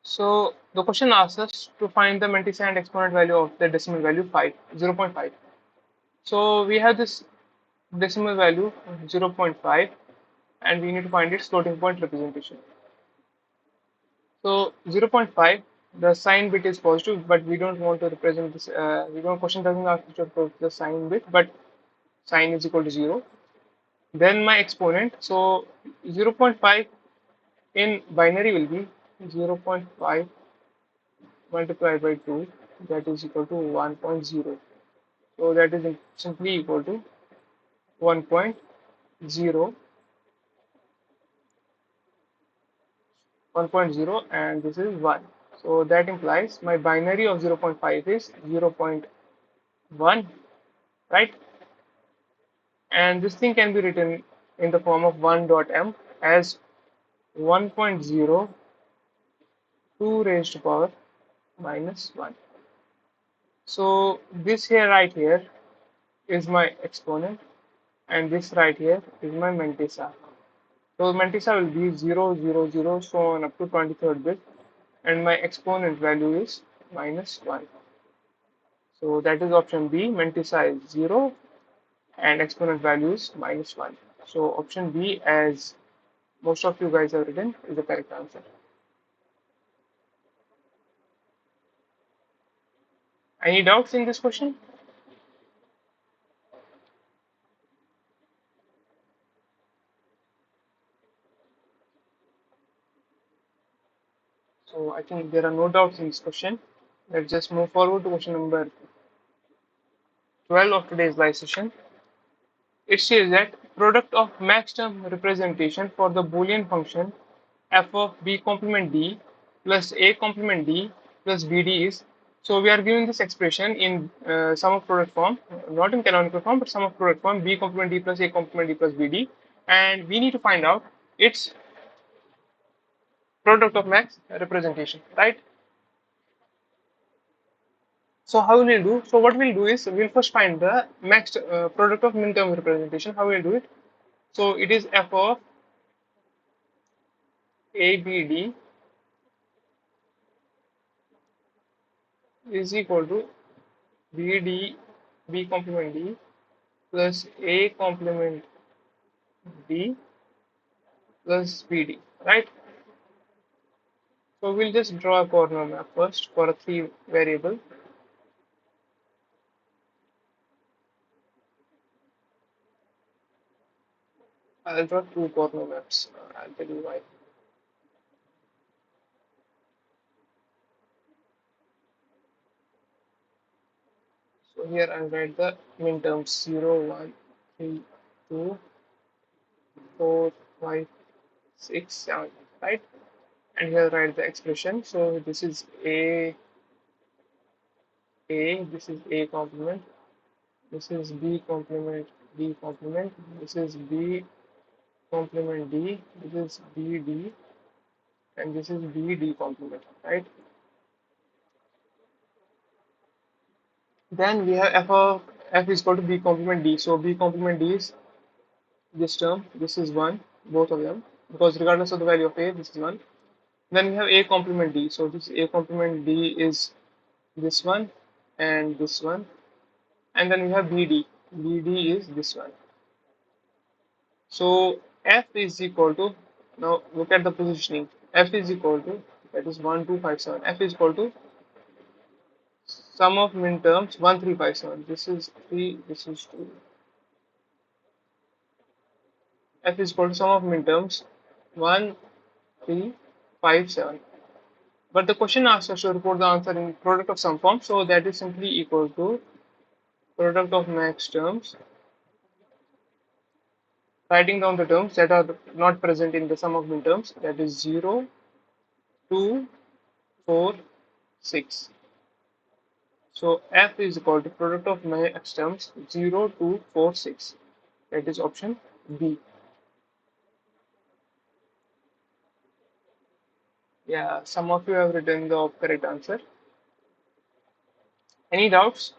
So the question asks us to find the mantissa and exponent value of the decimal value 0.5. So we have this decimal value 0.5, and we need to find its floating point representation. So 0.5, the sign bit is positive, but we don't want to represent this. We don't question doesn't ask us to put the sign bit, but sign is equal to 0. Then my exponent. So 0.5 in binary will be 0.5 multiplied by 2, that is equal to 1.0. So that is simply equal to 1.0, 1.0, and this is 1. So that implies my binary of 0.5 is 0.1, right? And this thing can be written in the form of 1.m as 1.0 2 raised to power minus 1. So this here right here is my exponent, and this right here is my mantissa. So mantissa will be 0, 0, 0, so on up to 23rd bit, and my exponent value is minus 1. So that is option B. Mantissa is 0 and exponent value is minus 1. So option B, as most of you guys have written, is the correct answer. Any doubts in this question? So I think there are no doubts in this question. Let's just move forward to question number 12 of today's live session. It says that product of max term representation for the Boolean function f of b complement d plus a complement d plus bd is. So we are giving this expression in sum of product form, not in canonical form, but sum of product form, b complement d plus a complement d plus bd, and we need to find out its product of max representation, right? So how will we do? So what we'll do is we'll first find the max product of min term representation. How we'll do it? So it is f of ABD is equal to BD B complement D plus A complement D plus BD, right? So we'll just draw a corner map first for a three variable. I'll draw two corner maps. I'll tell you why. So here I'll write the min terms 0, 1, 3, 2, 4, 5, 6, 7, right? And here write the expression. So this is this is A complement, this is B complement D complement, this is B complement D, this is BD, and this is BD complement, right? Then we have f is equal to B complement D. So B complement D is this term, this is 1, both of them, because regardless of the value of A, this is 1. Then we have A complement D. So this A complement D is this one and this one. And then we have BD. BD is this one. So f is equal to, now look at the positioning. F is equal to, that is 1, 2, 5, 7. F is equal to sum of min terms 1, 3, 5, 7. This is 3, this is 2. F is equal to sum of min terms 1, 3, 5, 7. But the question asks us to report the answer in product of sum form. So that is simply equal to product of max terms, writing down the terms that are not present in the sum of min terms, that is 0, 2, 4, 6. So f is equal to product of max terms 0, 2, 4, 6. That is option B. Yeah, some of you have written the correct answer. Any doubts?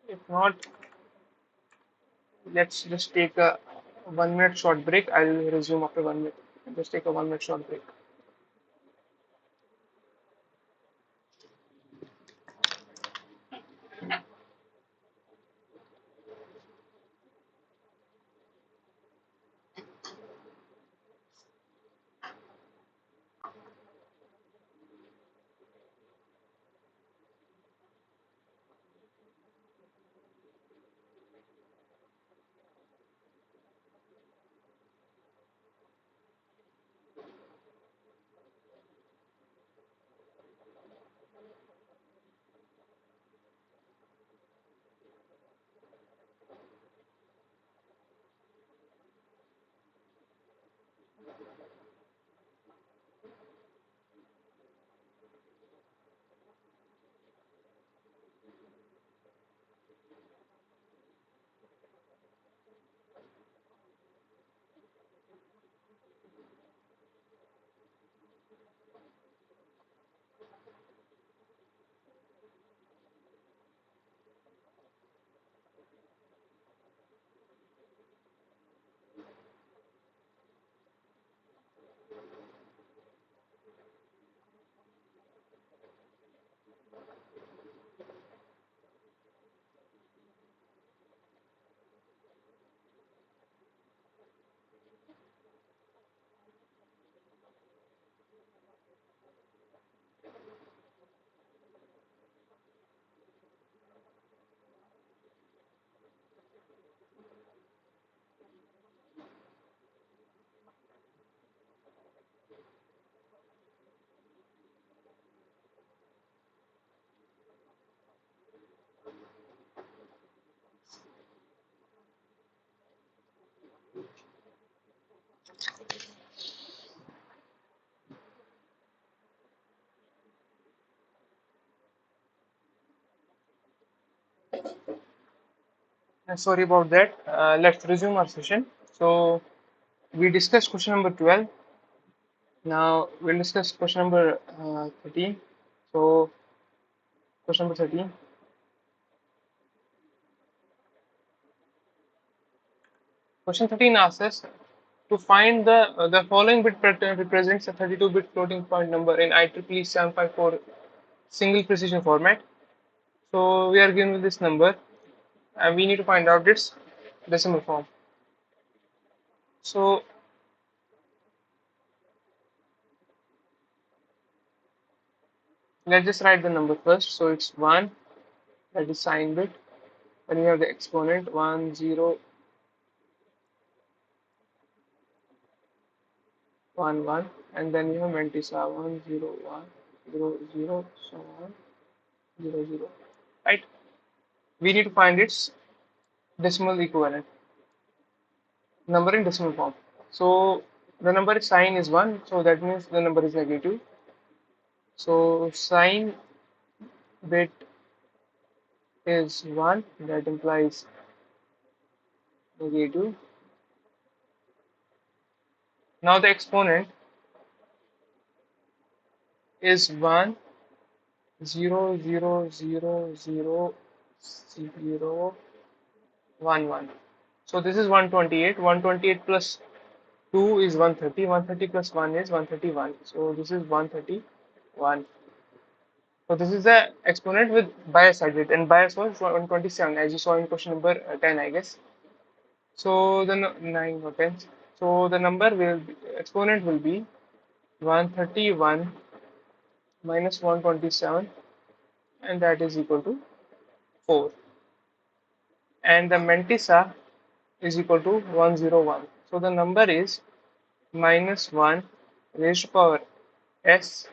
If not, let's just take a 1 minute short break. I'll resume after 1 minute. Just take a 1 minute short break. Sorry about that. Let's resume our session. So we discussed question number 12. Now we'll discuss question number 13. So question number 13. Question 13 asks us to find the following bit pattern represents a 32-bit floating point number in IEEE 754 single precision format. So we are given with this number and we need to find out its decimal form. So let's just write the number first. So it's 1, that is sign bit. Then we have the exponent 1, 0, 1, 1, and then we have mantissa 1, 0, 1, 0, 0, so on, 0, 0. Right? We need to find its decimal equivalent, number in decimal form. So the number sign is 1, so that means the number is negative. So sign bit is 1, that implies negative. Now the exponent is 1, 0, 0, 0, 0, 0, 1, 1. So this is 128. 128 plus 2 is 130. 130 plus 1 is 131. So this is 131. So this is the exponent with bias added, and bias was 127, as you saw in question number 10, I guess. So the 9 or 10. So the number will be, exponent will be 131 minus 127, and that is equal to 4. And the mantissa is equal to 101. So the number is minus 1 raised to power s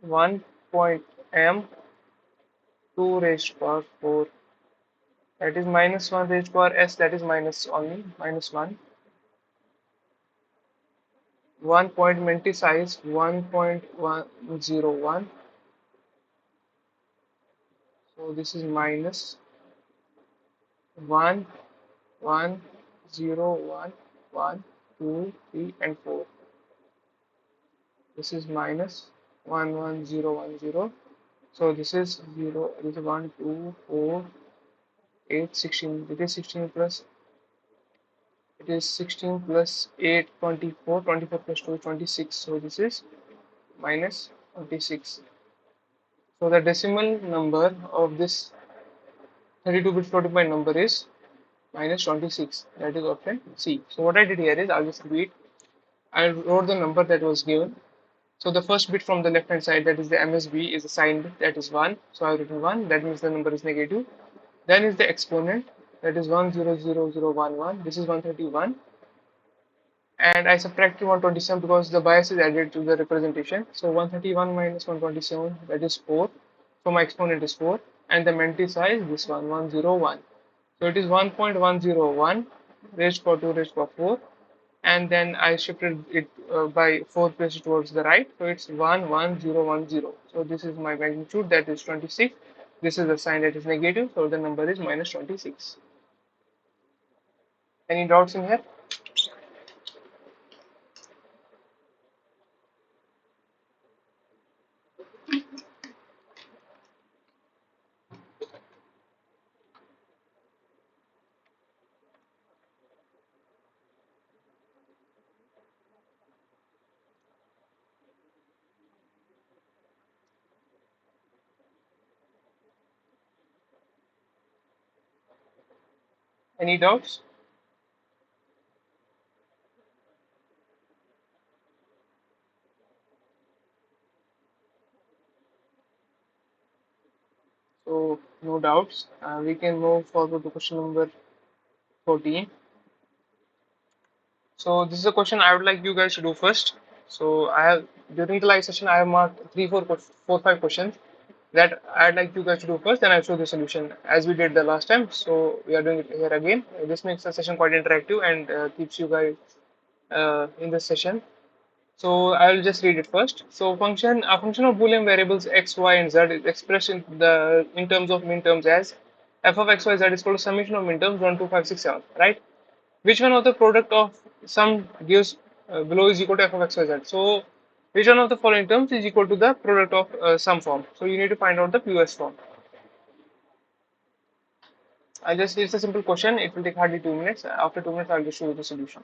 1.m 2 raised to power 4. That is minus 1 raised to power s, that is minus only, minus 1. 1 point mantissa is 1.101. So this is minus 1, 1, 0, 1, 1, 2, 3, and 4. This is minus 1, 1, 0, 1, 0. So this is 0, this is 1, 2, 4, 8, 16. It is 16 plus, it is 16 plus 8, 24. 24 plus 2 is 26. So this is minus 26. So the decimal number of this 32-bit floating point number is minus 26. That is option C. So what I did here is, I'll just repeat. I wrote the number that was given. So the first bit from the left hand side, that is the MSB, is a sign bit, that is 1. So I've written 1, that means the number is negative. Then is the exponent, that is 1000011. This is 131. And I subtracted 127 because the bias is added to the representation. So 131 minus 127, that is 4. So my exponent is 4. And the mantissa is this one, 101. So it is 1.101 raised to power 2 raised to power 4. And then I shifted it by 4 places towards the right. So it's 11010. So this is my magnitude, that is 26. This is the sign, that is negative. So the number is minus 26. Any doubts in here? Any doubts? So no doubts. We can move forward to question number 14. So this is a question I would like you guys to do first. So I have, during the live session, I have marked 3, 4, 4, 5 questions that I'd like you guys to do first, then I'll show the solution as we did the last time. So we are doing it here again. This makes the session quite interactive and keeps you guys in the session. So I'll just read it first. So a function of Boolean variables x, y, and z is expressed in terms of minterms as f of x, y, z is equal to summation of minterms 1, 2, 5, 6, 7. Right? Which one of the product of sum gives below is equal to f of x, y, z? So which one of the following terms is equal to the product of sum form? So you need to find out the purest form. It's a simple question. It will take hardly 2 minutes. After 2 minutes, I'll just show you the solution.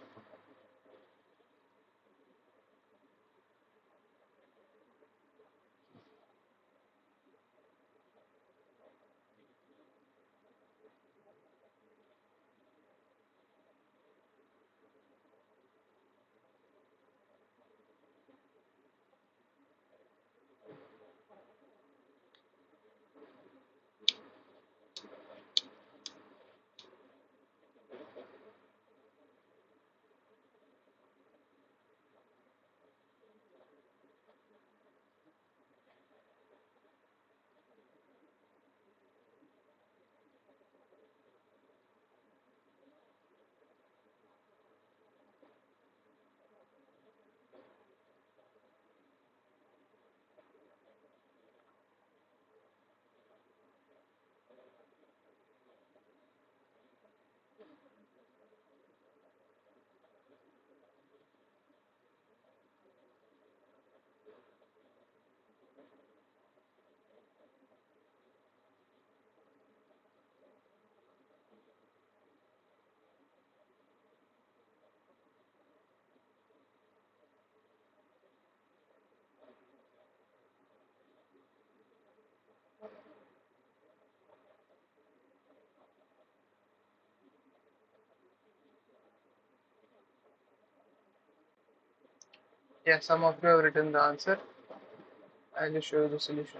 Yeah, some of you have written the answer. I'll just show you the solution.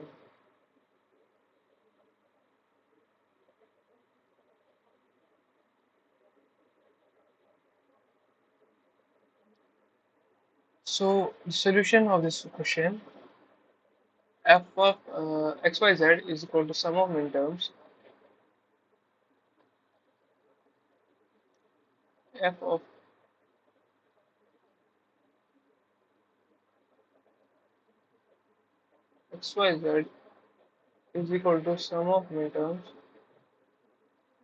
So the solution of this question, f of xyz is equal to sum of minterms f of xyz is equal to sum of minterms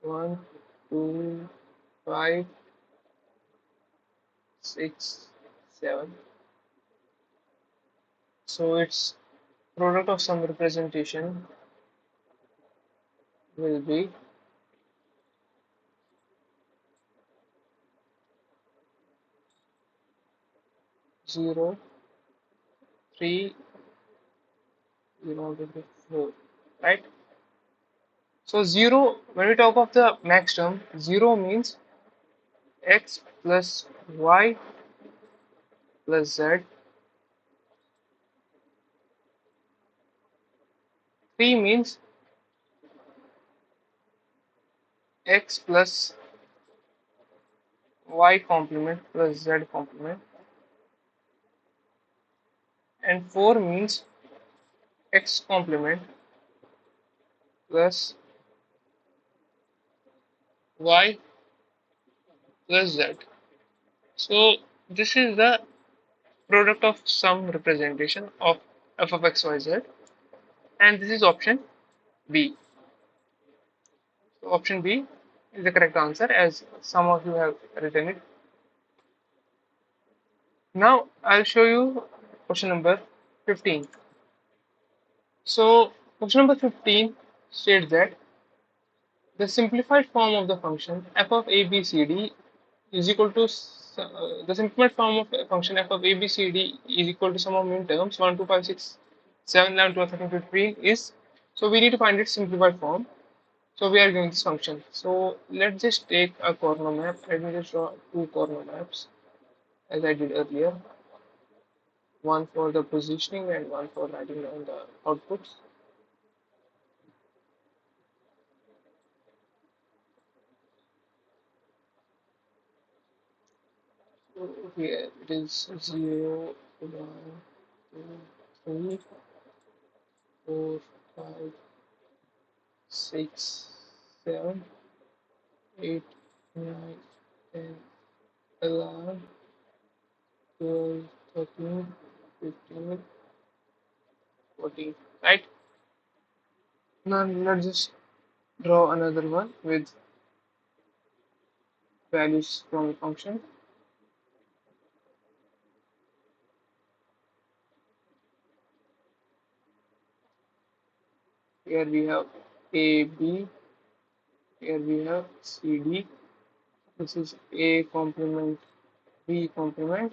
1, 2, 5, 6, 7. So its product of some representation will be 0, 3, 0, 4, right? So 0, when we talk of the max term, 0 means x plus y plus z. 3 means x plus y complement plus z complement, and 4 means x complement plus y plus z. So this is the product of some representation of f of x, y, z, and this is option B. So option B is the correct answer as some of you have written it. Now I'll show you question number 15. So question number 15 states that the simplified form of the function f of a b c d is equal to the simplified form of a function f of a b c d is equal to sum of min terms 1, 2, 5, 6, 7, 11, 12, 13, 15 is, so we need to find its simplified form. So we are given this function. So let's just take a corner map. Let me just draw two corner maps as I did earlier. One for the positioning and one for writing down the outputs. So here it is 0, 1, 2, 3, 4, 5, 6, 7, 8, 9, 10, 11, 12, 13, 15, 14. Right? Now let's just draw another one with values from a function. Here we have a, b, here we have c, d. This is a complement, b complement,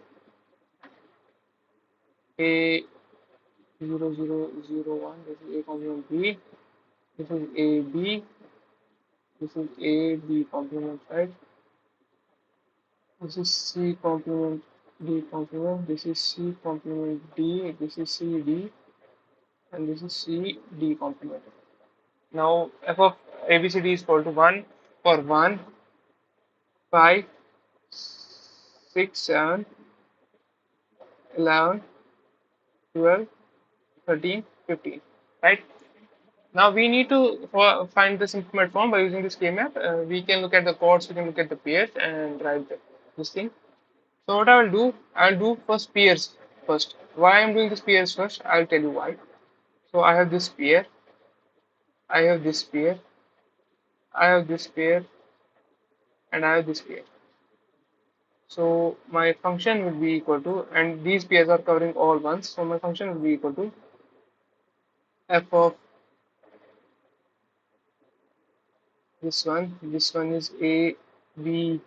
a 0 0 0 1. This is a complement b. This is a b. This is a b complement, right? This is c complement d complement. This is c complement d. This is c d, and this is c d complement. Now f of abcd is equal to 1 for 1, 5, 6, 7, 11, 12, 13, 15. Right? Now we need to find the simplified form by using this K-map. We can look at the chords, we can look at the pairs and write this thing. So what I'll do first pairs first. Why I'm doing this pairs first, I'll tell you why. So I have this pair, I have this pair, I have this pair, and I have this pair. So my function will be equal to, and these pairs are covering all ones. So my function will be equal to f of this one. This one is a b.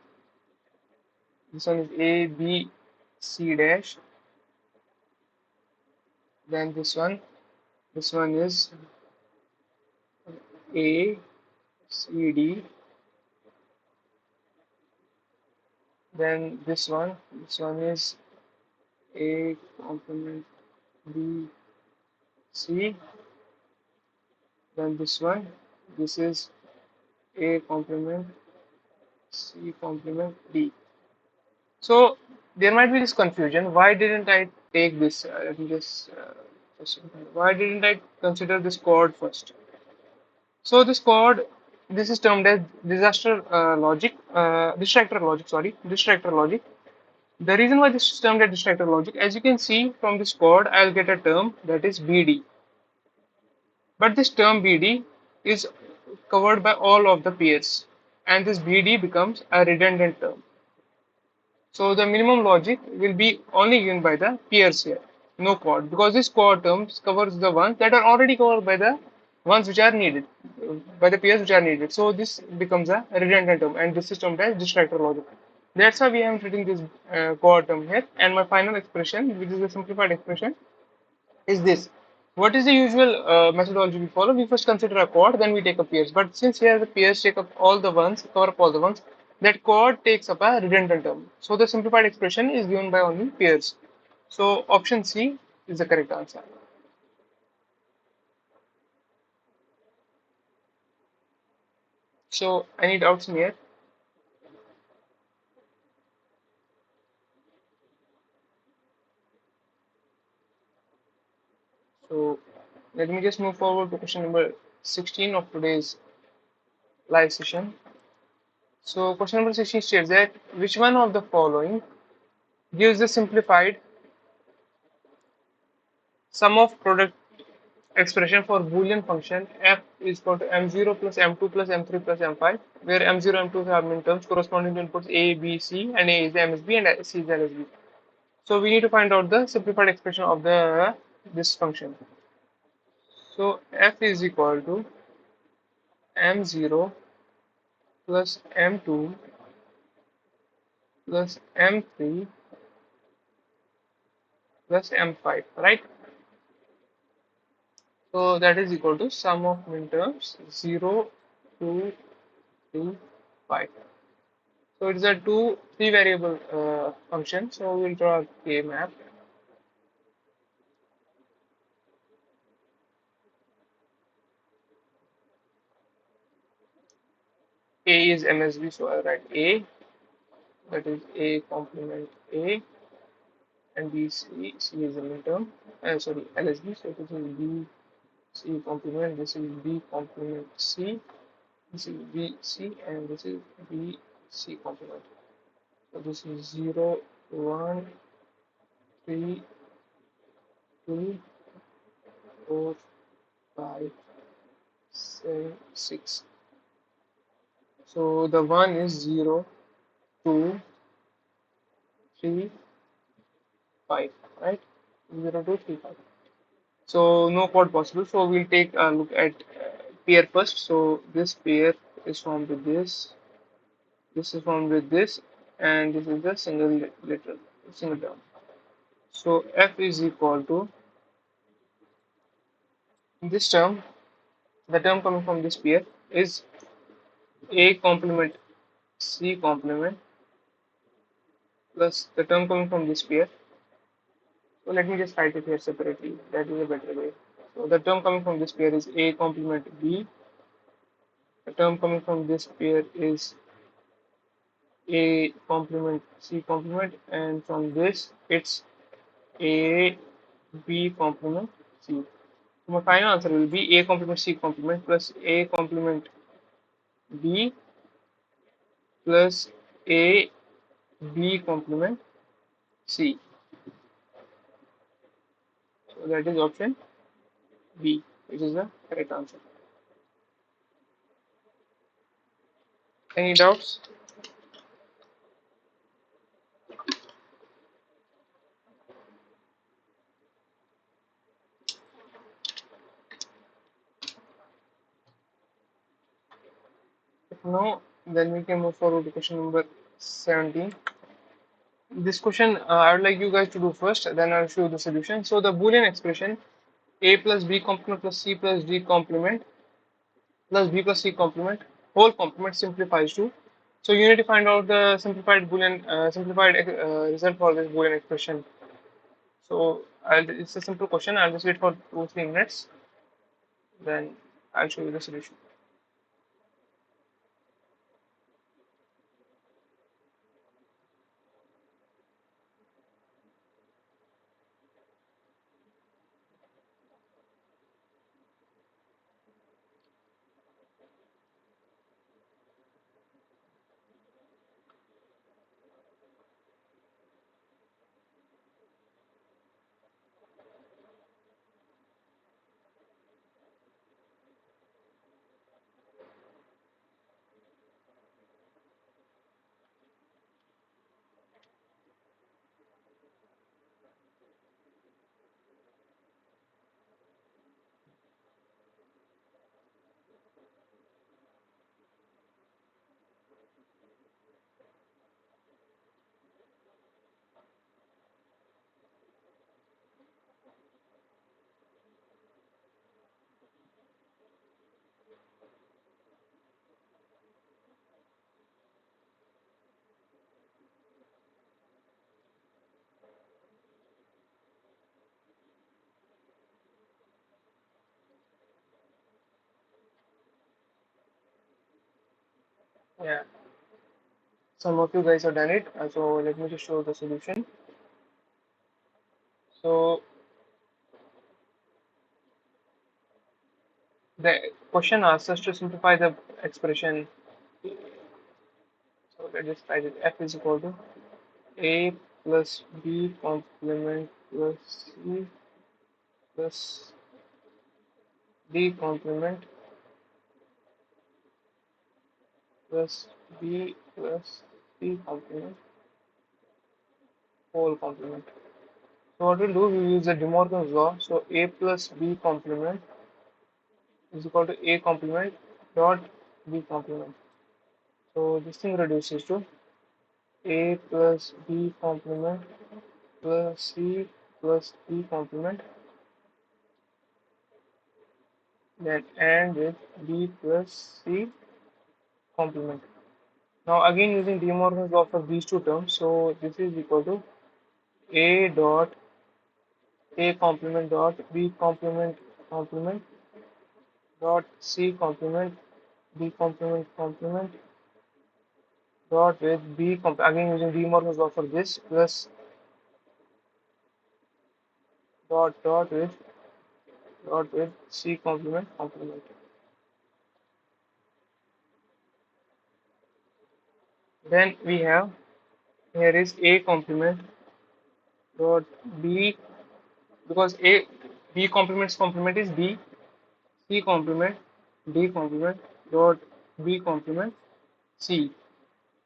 This one is a b c dash. Then this one is a c d. Then this one is a complement b c. Then this is a complement c complement d. So there might be this confusion. Why didn't I take this? Let me just why didn't I consider this chord first? So this chord, this is termed as distractor logic. Sorry, distractor logic. The reason why this is termed as distractor logic, as you can see from this chord, I'll get a term that is BD. But this term BD is covered by all of the pairs, and this BD becomes a redundant term. So the minimum logic will be only given by the pairs here, no chord, because this chord terms covers the ones that are already covered by the ones which are needed, by the pairs which are needed. So this becomes a redundant term, and this is termed as distractor logic. That's why we am treating this chord term here. And my final expression, which is a simplified expression, is this. What is the usual methodology we follow? We first consider a chord, then we take up pairs. But since here the pairs take up all the ones, cover up all the ones, that chord takes up a redundant term. So the simplified expression is given by only pairs. So option C is the correct answer. So any doubts in here? So let me just move forward to question number 16 of today's live session. So question number 16 states that which one of the following gives the simplified sum of product expression for Boolean function f is equal to m0 plus m2 plus m3 plus m5, where m0 and m2 have been terms corresponding to inputs a, b, c, and a is the msb and c is the lsb. So we need to find out the simplified expression of the this function. So f is equal to m0 plus m2 plus m3 plus m5, right? So that is equal to sum of minterms 0, 2, 3, 5. So it's a three variable function. So we'll draw a K map. A is MSB, so I write A, that is A complement A, and B C, C is the midterm, sorry, LSB, so this is B C complement, this is B complement C, this is B C, and this is B C complement. So this is 0, 1, 3, 2, 4, 5, 7, 6. So the one is 0, 2, 3, 5, right? 0, 2, 3, 5. So no chord possible. So we'll take a look at pair first. So this pair is formed with this is formed with this, and this is the single term. So F is equal to this term, the term coming from this pair is A complement C complement plus the term coming from this pair. So let me just write it here separately. That is a better way. So the term coming from this pair is A complement B. The term coming from this pair is A complement C complement, and from this it's A B complement C. So my final answer will be A complement C complement plus A complement B plus A B complement C. So that is option B, which is the correct answer. Any doubts? If no, then we can move forward to question number 17. This question I would like you guys to do first, then I'll show you the solution. So the Boolean expression A plus B complement plus C plus D complement plus B plus C complement whole complement simplifies to. So you need to find out the simplified Boolean simplified result for this Boolean expression. So it's a simple question. I'll just wait for 2 3 minutes, then I'll show you the solution. Yeah, some of you guys have done it. So let me just show the solution. So the question asks us to simplify the expression. So let's just write it. F is equal to A plus B complement plus C plus D complement plus B plus C complement whole complement. So what we'll do, we use the De Morgan's law. So A plus B complement is equal to A complement dot B complement. So this thing reduces to A plus B complement plus C plus D complement, then and with B plus C complement. Now again using De Morgan's law for these two terms, so this is equal to A dot A complement dot B complement complement dot C complement B complement complement dot with B again using De Morgan's law for this plus dot with C complement complement. Then we have here is A complement dot B, because A, B complement is B, C complement, D complement dot B complement C.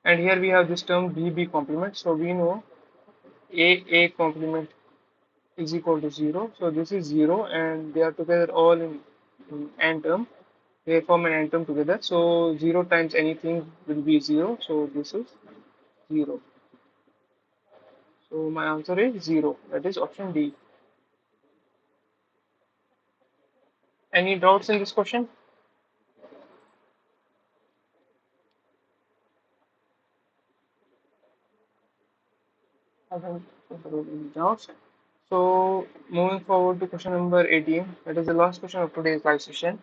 And here we have this term B complement. So we know A complement is equal to 0. So this is 0 and they are together all in n term. They form an n term together. So 0 times anything will be 0. So this is 0. So my answer is 0. That is option D. Any doubts in this question? I don't think there will be any doubts. So moving forward to question number 18. That is the last question of today's live session.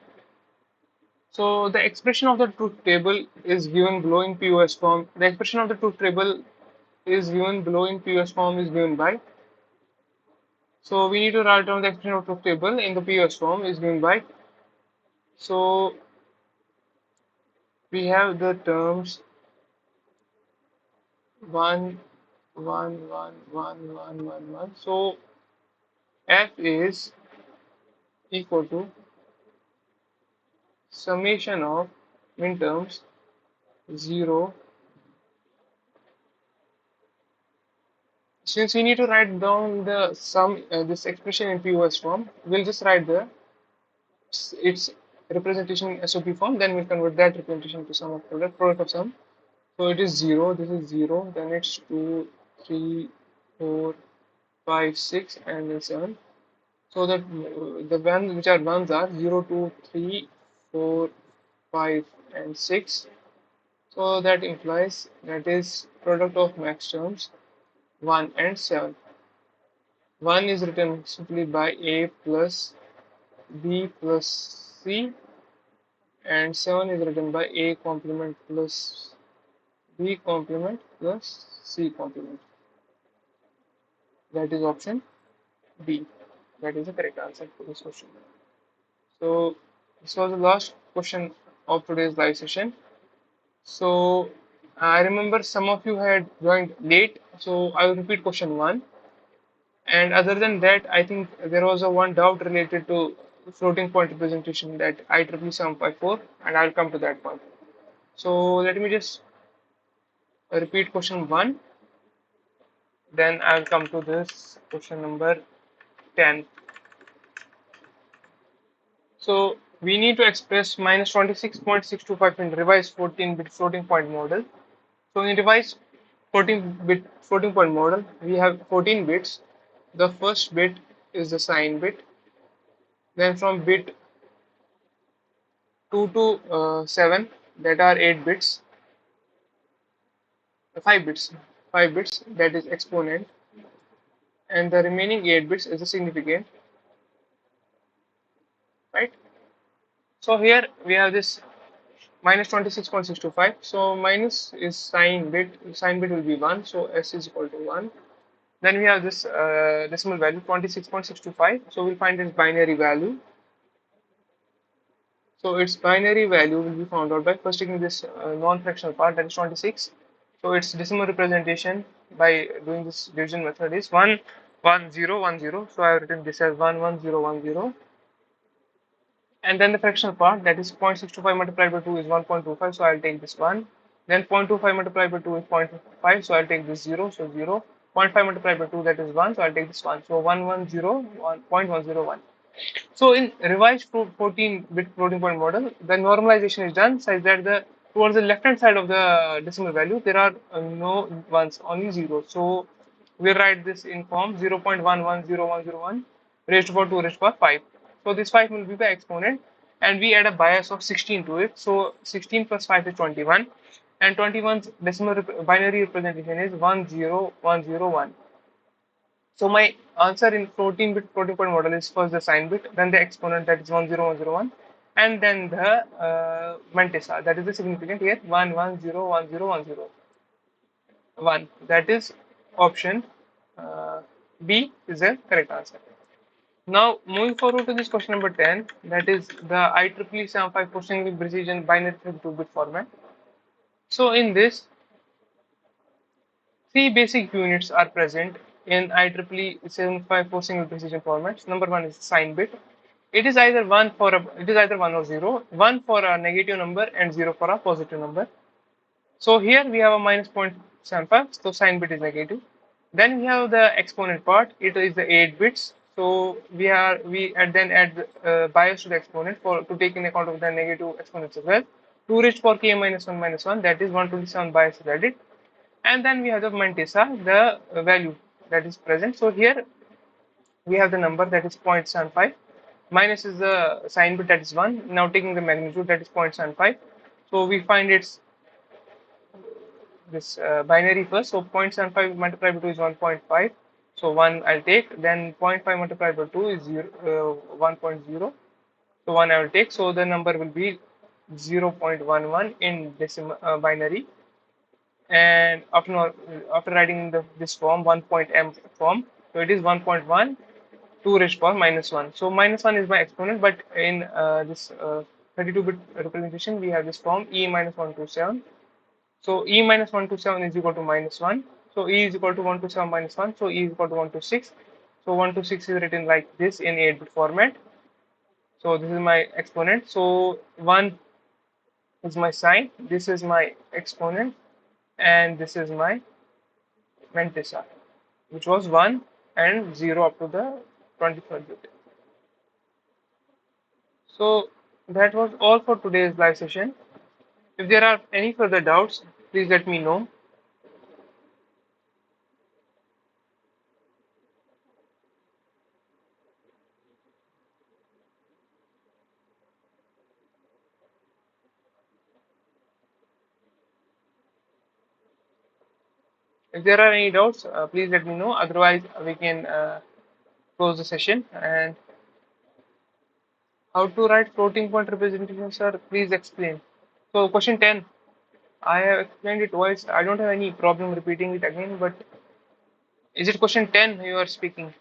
So the expression of the truth table is given below in POS form. The expression of the truth table is given below in POS form is given by. So we need to write down the expression of truth table in the POS form is given by. So we have the terms 1, 1, 1, 1, 1, 1, 1. So F is equal to summation of minterms 0. Since we need to write down the sum, this expression in POS form, we'll just write its representation in SOP form. Then we'll convert that representation to sum of product of sum. So it is 0. This is 0. Then it's 2, 3, 4, 5, 6, and then 7. So that the ones which are ones are 0, 2, 3, 4, 5, and 6. So that implies that is product of max terms 1 and 7. 1 is written simply by A plus B plus C, and 7 is written by A complement plus B complement plus C complement. That is option B. That is the correct answer for this question. So this was the last question of today's live session. So I remember some of you had joined late, so I will repeat question 1. And other than that, I think there was a one doubt related to floating point representation that IEEE 754, and I'll come to that point. So let me just repeat question 1, then I'll come to this question number 10. So we need to express minus 26.625 in revised 14-bit floating point model. So in revised 14-bit floating point model, we have 14 bits. The first bit is the sign bit. Then from bit 2 to 7, that are 8 bits, 5 bits, 5 bits, that is exponent, and the remaining 8 bits is the significand, right? So here we have this minus 26.625. So minus is sign bit will be 1, so S is equal to 1. Then we have this decimal value 26.625, so we'll find its binary value. So its binary value will be found out by first taking this non-fractional part, that is 26. So its decimal representation by doing this division method is 11010. So I have written this as 11010. And then the fractional part, that is 0.625 multiplied by 2 is 1.25. So I'll take this 1. Then 0.25 multiplied by 2 is 0.5. So I'll take this 0. So 0. 0.5 multiplied by 2, that is 1. So I'll take this 1. So 110.101. So in revised 14-bit floating point model, the normalization is done such that towards the left hand side of the decimal value there are no ones, only zeros. So we write this in form 0.110101 raised to power 2 raised to power 5. So this 5 will be the exponent, and we add a bias of 16 to it. So 16 plus 5 is 21, and 21's decimal binary representation is 10101. So my answer in 14-bit floating point model is first the sign bit, then the exponent, that is 10101, and then the mantissa, that is the significant here 1101010. That is option B is the correct answer. Now moving forward to this question number 10, that is the IEEE 75 portioning with precision binary 32-bit format. So in this, three basic units are present in IEEE 754 single precision formats. Number one is sign bit. It is either one or zero, one for a negative number and zero for a positive number. So here we have a minus 0.75, so sign bit is negative. Then we have the exponent part. It is the 8 bits. So we then add bias to the exponent for to take in account of the negative exponents as well. 2 raised for k minus 1 minus 1, that is 127 bias is added. And then we have the mantissa, the value that is present. So here we have the number that is 0.75, minus is the sign bit, that is 1. Now taking the magnitude, that is 0.75. So we find its this binary first. So 0.75 multiplied by 2 is 1.5. So 1 I'll take. Then 0.5 multiplied by 2 is 1.0. So 1 I will take. So the number will be 0.11 in decimal binary. And after writing this form, 1.m form, so it is 1.1 2 raised power minus 1. So minus 1 is my exponent, but in this 32-bit representation, we have this form e minus 127. So e minus 127 is equal to minus 1. So e is equal to 127 minus 1. So e is equal to 126. So 126 is written like this in 8-bit format. So this is my exponent. So 1 is my sign. This is my exponent. And this is my mantissa, which was 1 and 0 up to the 23rd bit. So that was all for today's live session. If there are any further doubts, please let me know. If there are any doubts, please let me know. Otherwise, we can close the session. And how to write floating point representation, sir? Please explain. So question 10, I have explained it twice. I don't have any problem repeating it again, but is it question 10 you are speaking?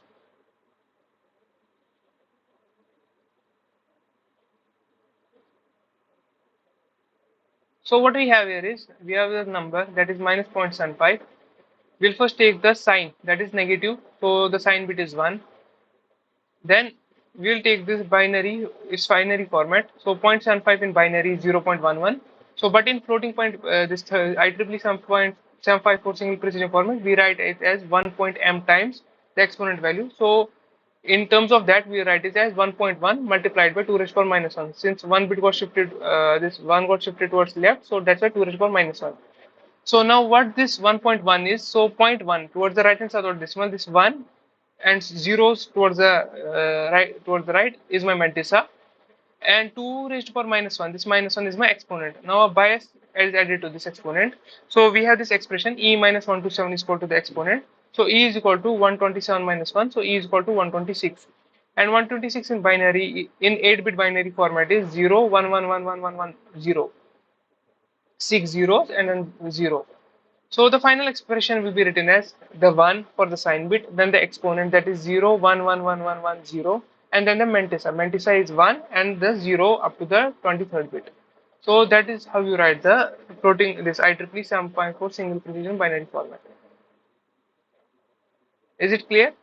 So what we have here is, we have the number that is minus 0.75. We'll first take the sign, that is negative. So the sign bit is 1. Then we'll take this binary, its binary format. So 0.75 in binary is 0.11. So but in floating point, this IEEE 7.754 single precision format, we write it as 1.m times the exponent value. So in terms of that, we write it as 1.1 multiplied by 2 raised power minus 1. Since one bit got shifted, this 1 got shifted towards left, so that's why 2 raised power minus 1. So now what this 1.1 is, so zero point 0.1 towards the right hand side of decimal, this 1 and zeros towards the right is my mantissa, and 2 raised to power minus 1, this minus 1 is my exponent. Now a bias is added to this exponent. So we have this expression e minus 127 is equal to the exponent. So e is equal to 127 minus 1, so e is equal to 126. And 126 in binary, in 8-bit binary format, is 0 1 1 1 1 1 1 0, 6 zeros and then 0. So the final expression will be written as the 1 for the sign bit, then the exponent, that is 0 1 1 1 1 1 0, and then the mantissa. Mantissa is 1 and the 0 up to the 23rd bit. So that is how you write the floating, this IEEE 7.4 single precision binary format. Is it clear?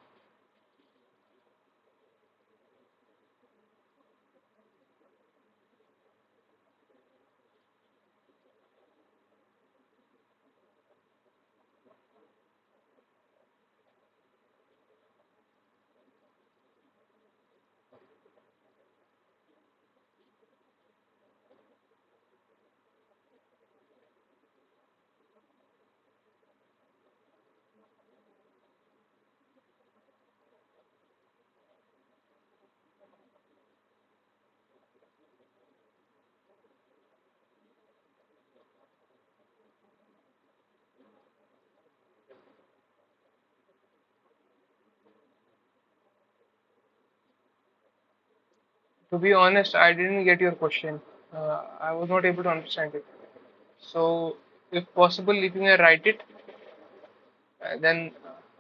To be honest, I didn't get your question. I was not able to understand it. So, if possible, if you may write it, then,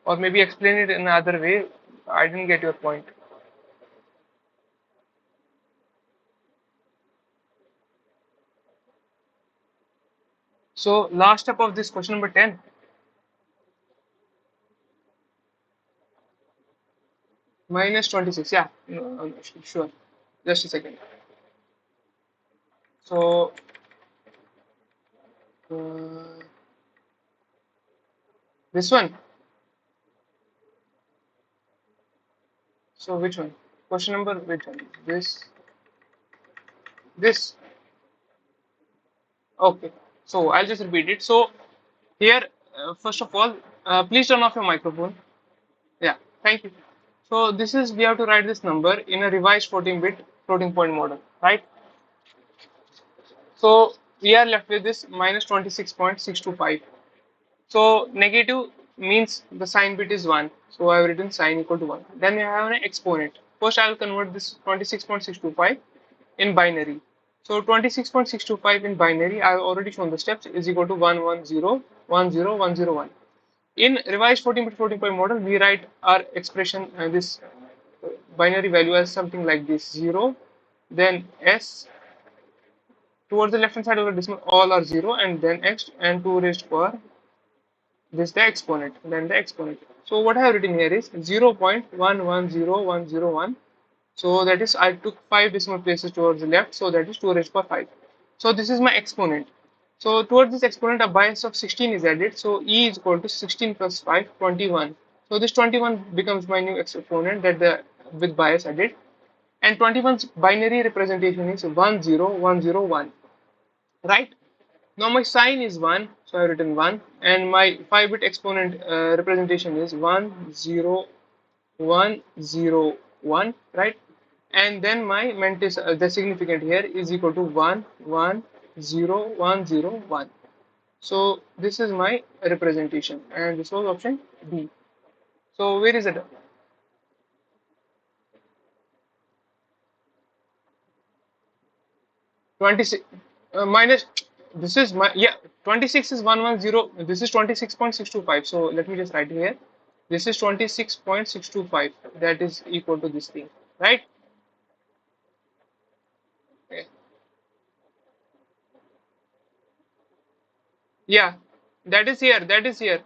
or maybe explain it in another way. I didn't get your point. So, last step of this question number 10. minus 26. Yeah, no, no, sure. Just a second. So, uh, this one. So, which one? Question number, which one? This. Okay. So, I'll just repeat it. So, here, first of all, please turn off your microphone. Yeah, thank you. So, this is, we have to write this number in a revised 14-bit floating point model, right? So, we are left with this minus 26.625. So negative means the sign bit is 1. So I have written sign equal to 1. Then we have an exponent. First I will convert this 26.625 in binary. So 26.625 in binary, I have already shown the steps, is equal to 110 In revised 14-bit floating point model, we write our expression, this binary value as something like this: 0, then s, towards the left hand side of the decimal all are 0, and then x, and 2 raised to power this the exponent, then the exponent. So what I have written here is 0.110101. So that is, I took 5 decimal places towards the left, so that is 2 raised to power 5. So this is my exponent. So towards this exponent a bias of 16 is added, so e is equal to 16 plus 5, 21. So this 21 becomes my new exponent, that the with bias added, and 21's binary representation is 10101, right? Now my sign is 1, so I have written 1, and my 5-bit exponent representation is 10101, right? And then my mantis, the significant here, is equal to 110 101. So this is my representation, and this was option B. So where is it? 26 minus, this is my, yeah, 26 is 110, this is 26.625. So let me just write here, this is 26.625, that is equal to this thing, right? Okay. Yeah, that is here, that is here.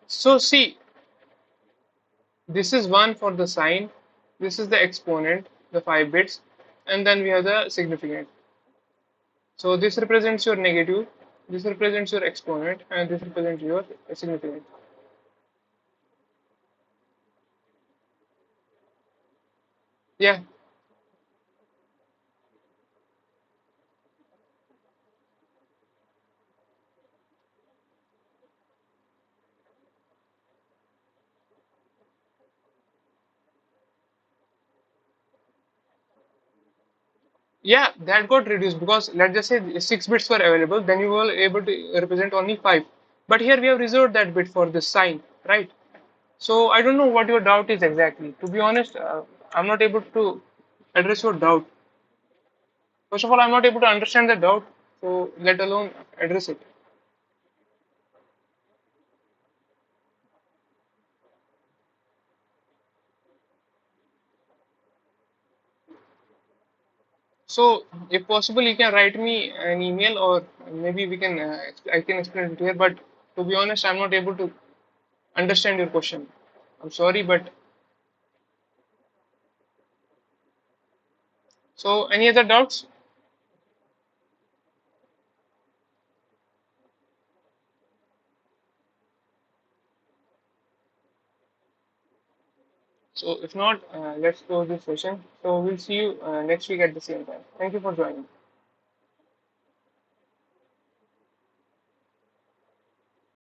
So see, this is 1 for the sign, this is the exponent, the 5 bits, and then we have the significant. So this represents your negative, this represents your exponent, and this represents your significant. Yeah. Yeah, that got reduced because let's just say 6 bits were available, then you were able to represent only 5. But here we have reserved that bit for this sign, right? So I don't know what your doubt is exactly. To be honest, I'm not able to address your doubt. First of all, I'm not able to understand the doubt, so let alone address it. So if possible, you can write me an email, or maybe we can I can explain it here. But to be honest, I'm not able to understand your question. I'm sorry, but so any other doubts? So if not, let's close this session. So we'll see you next week at the same time. Thank you for joining.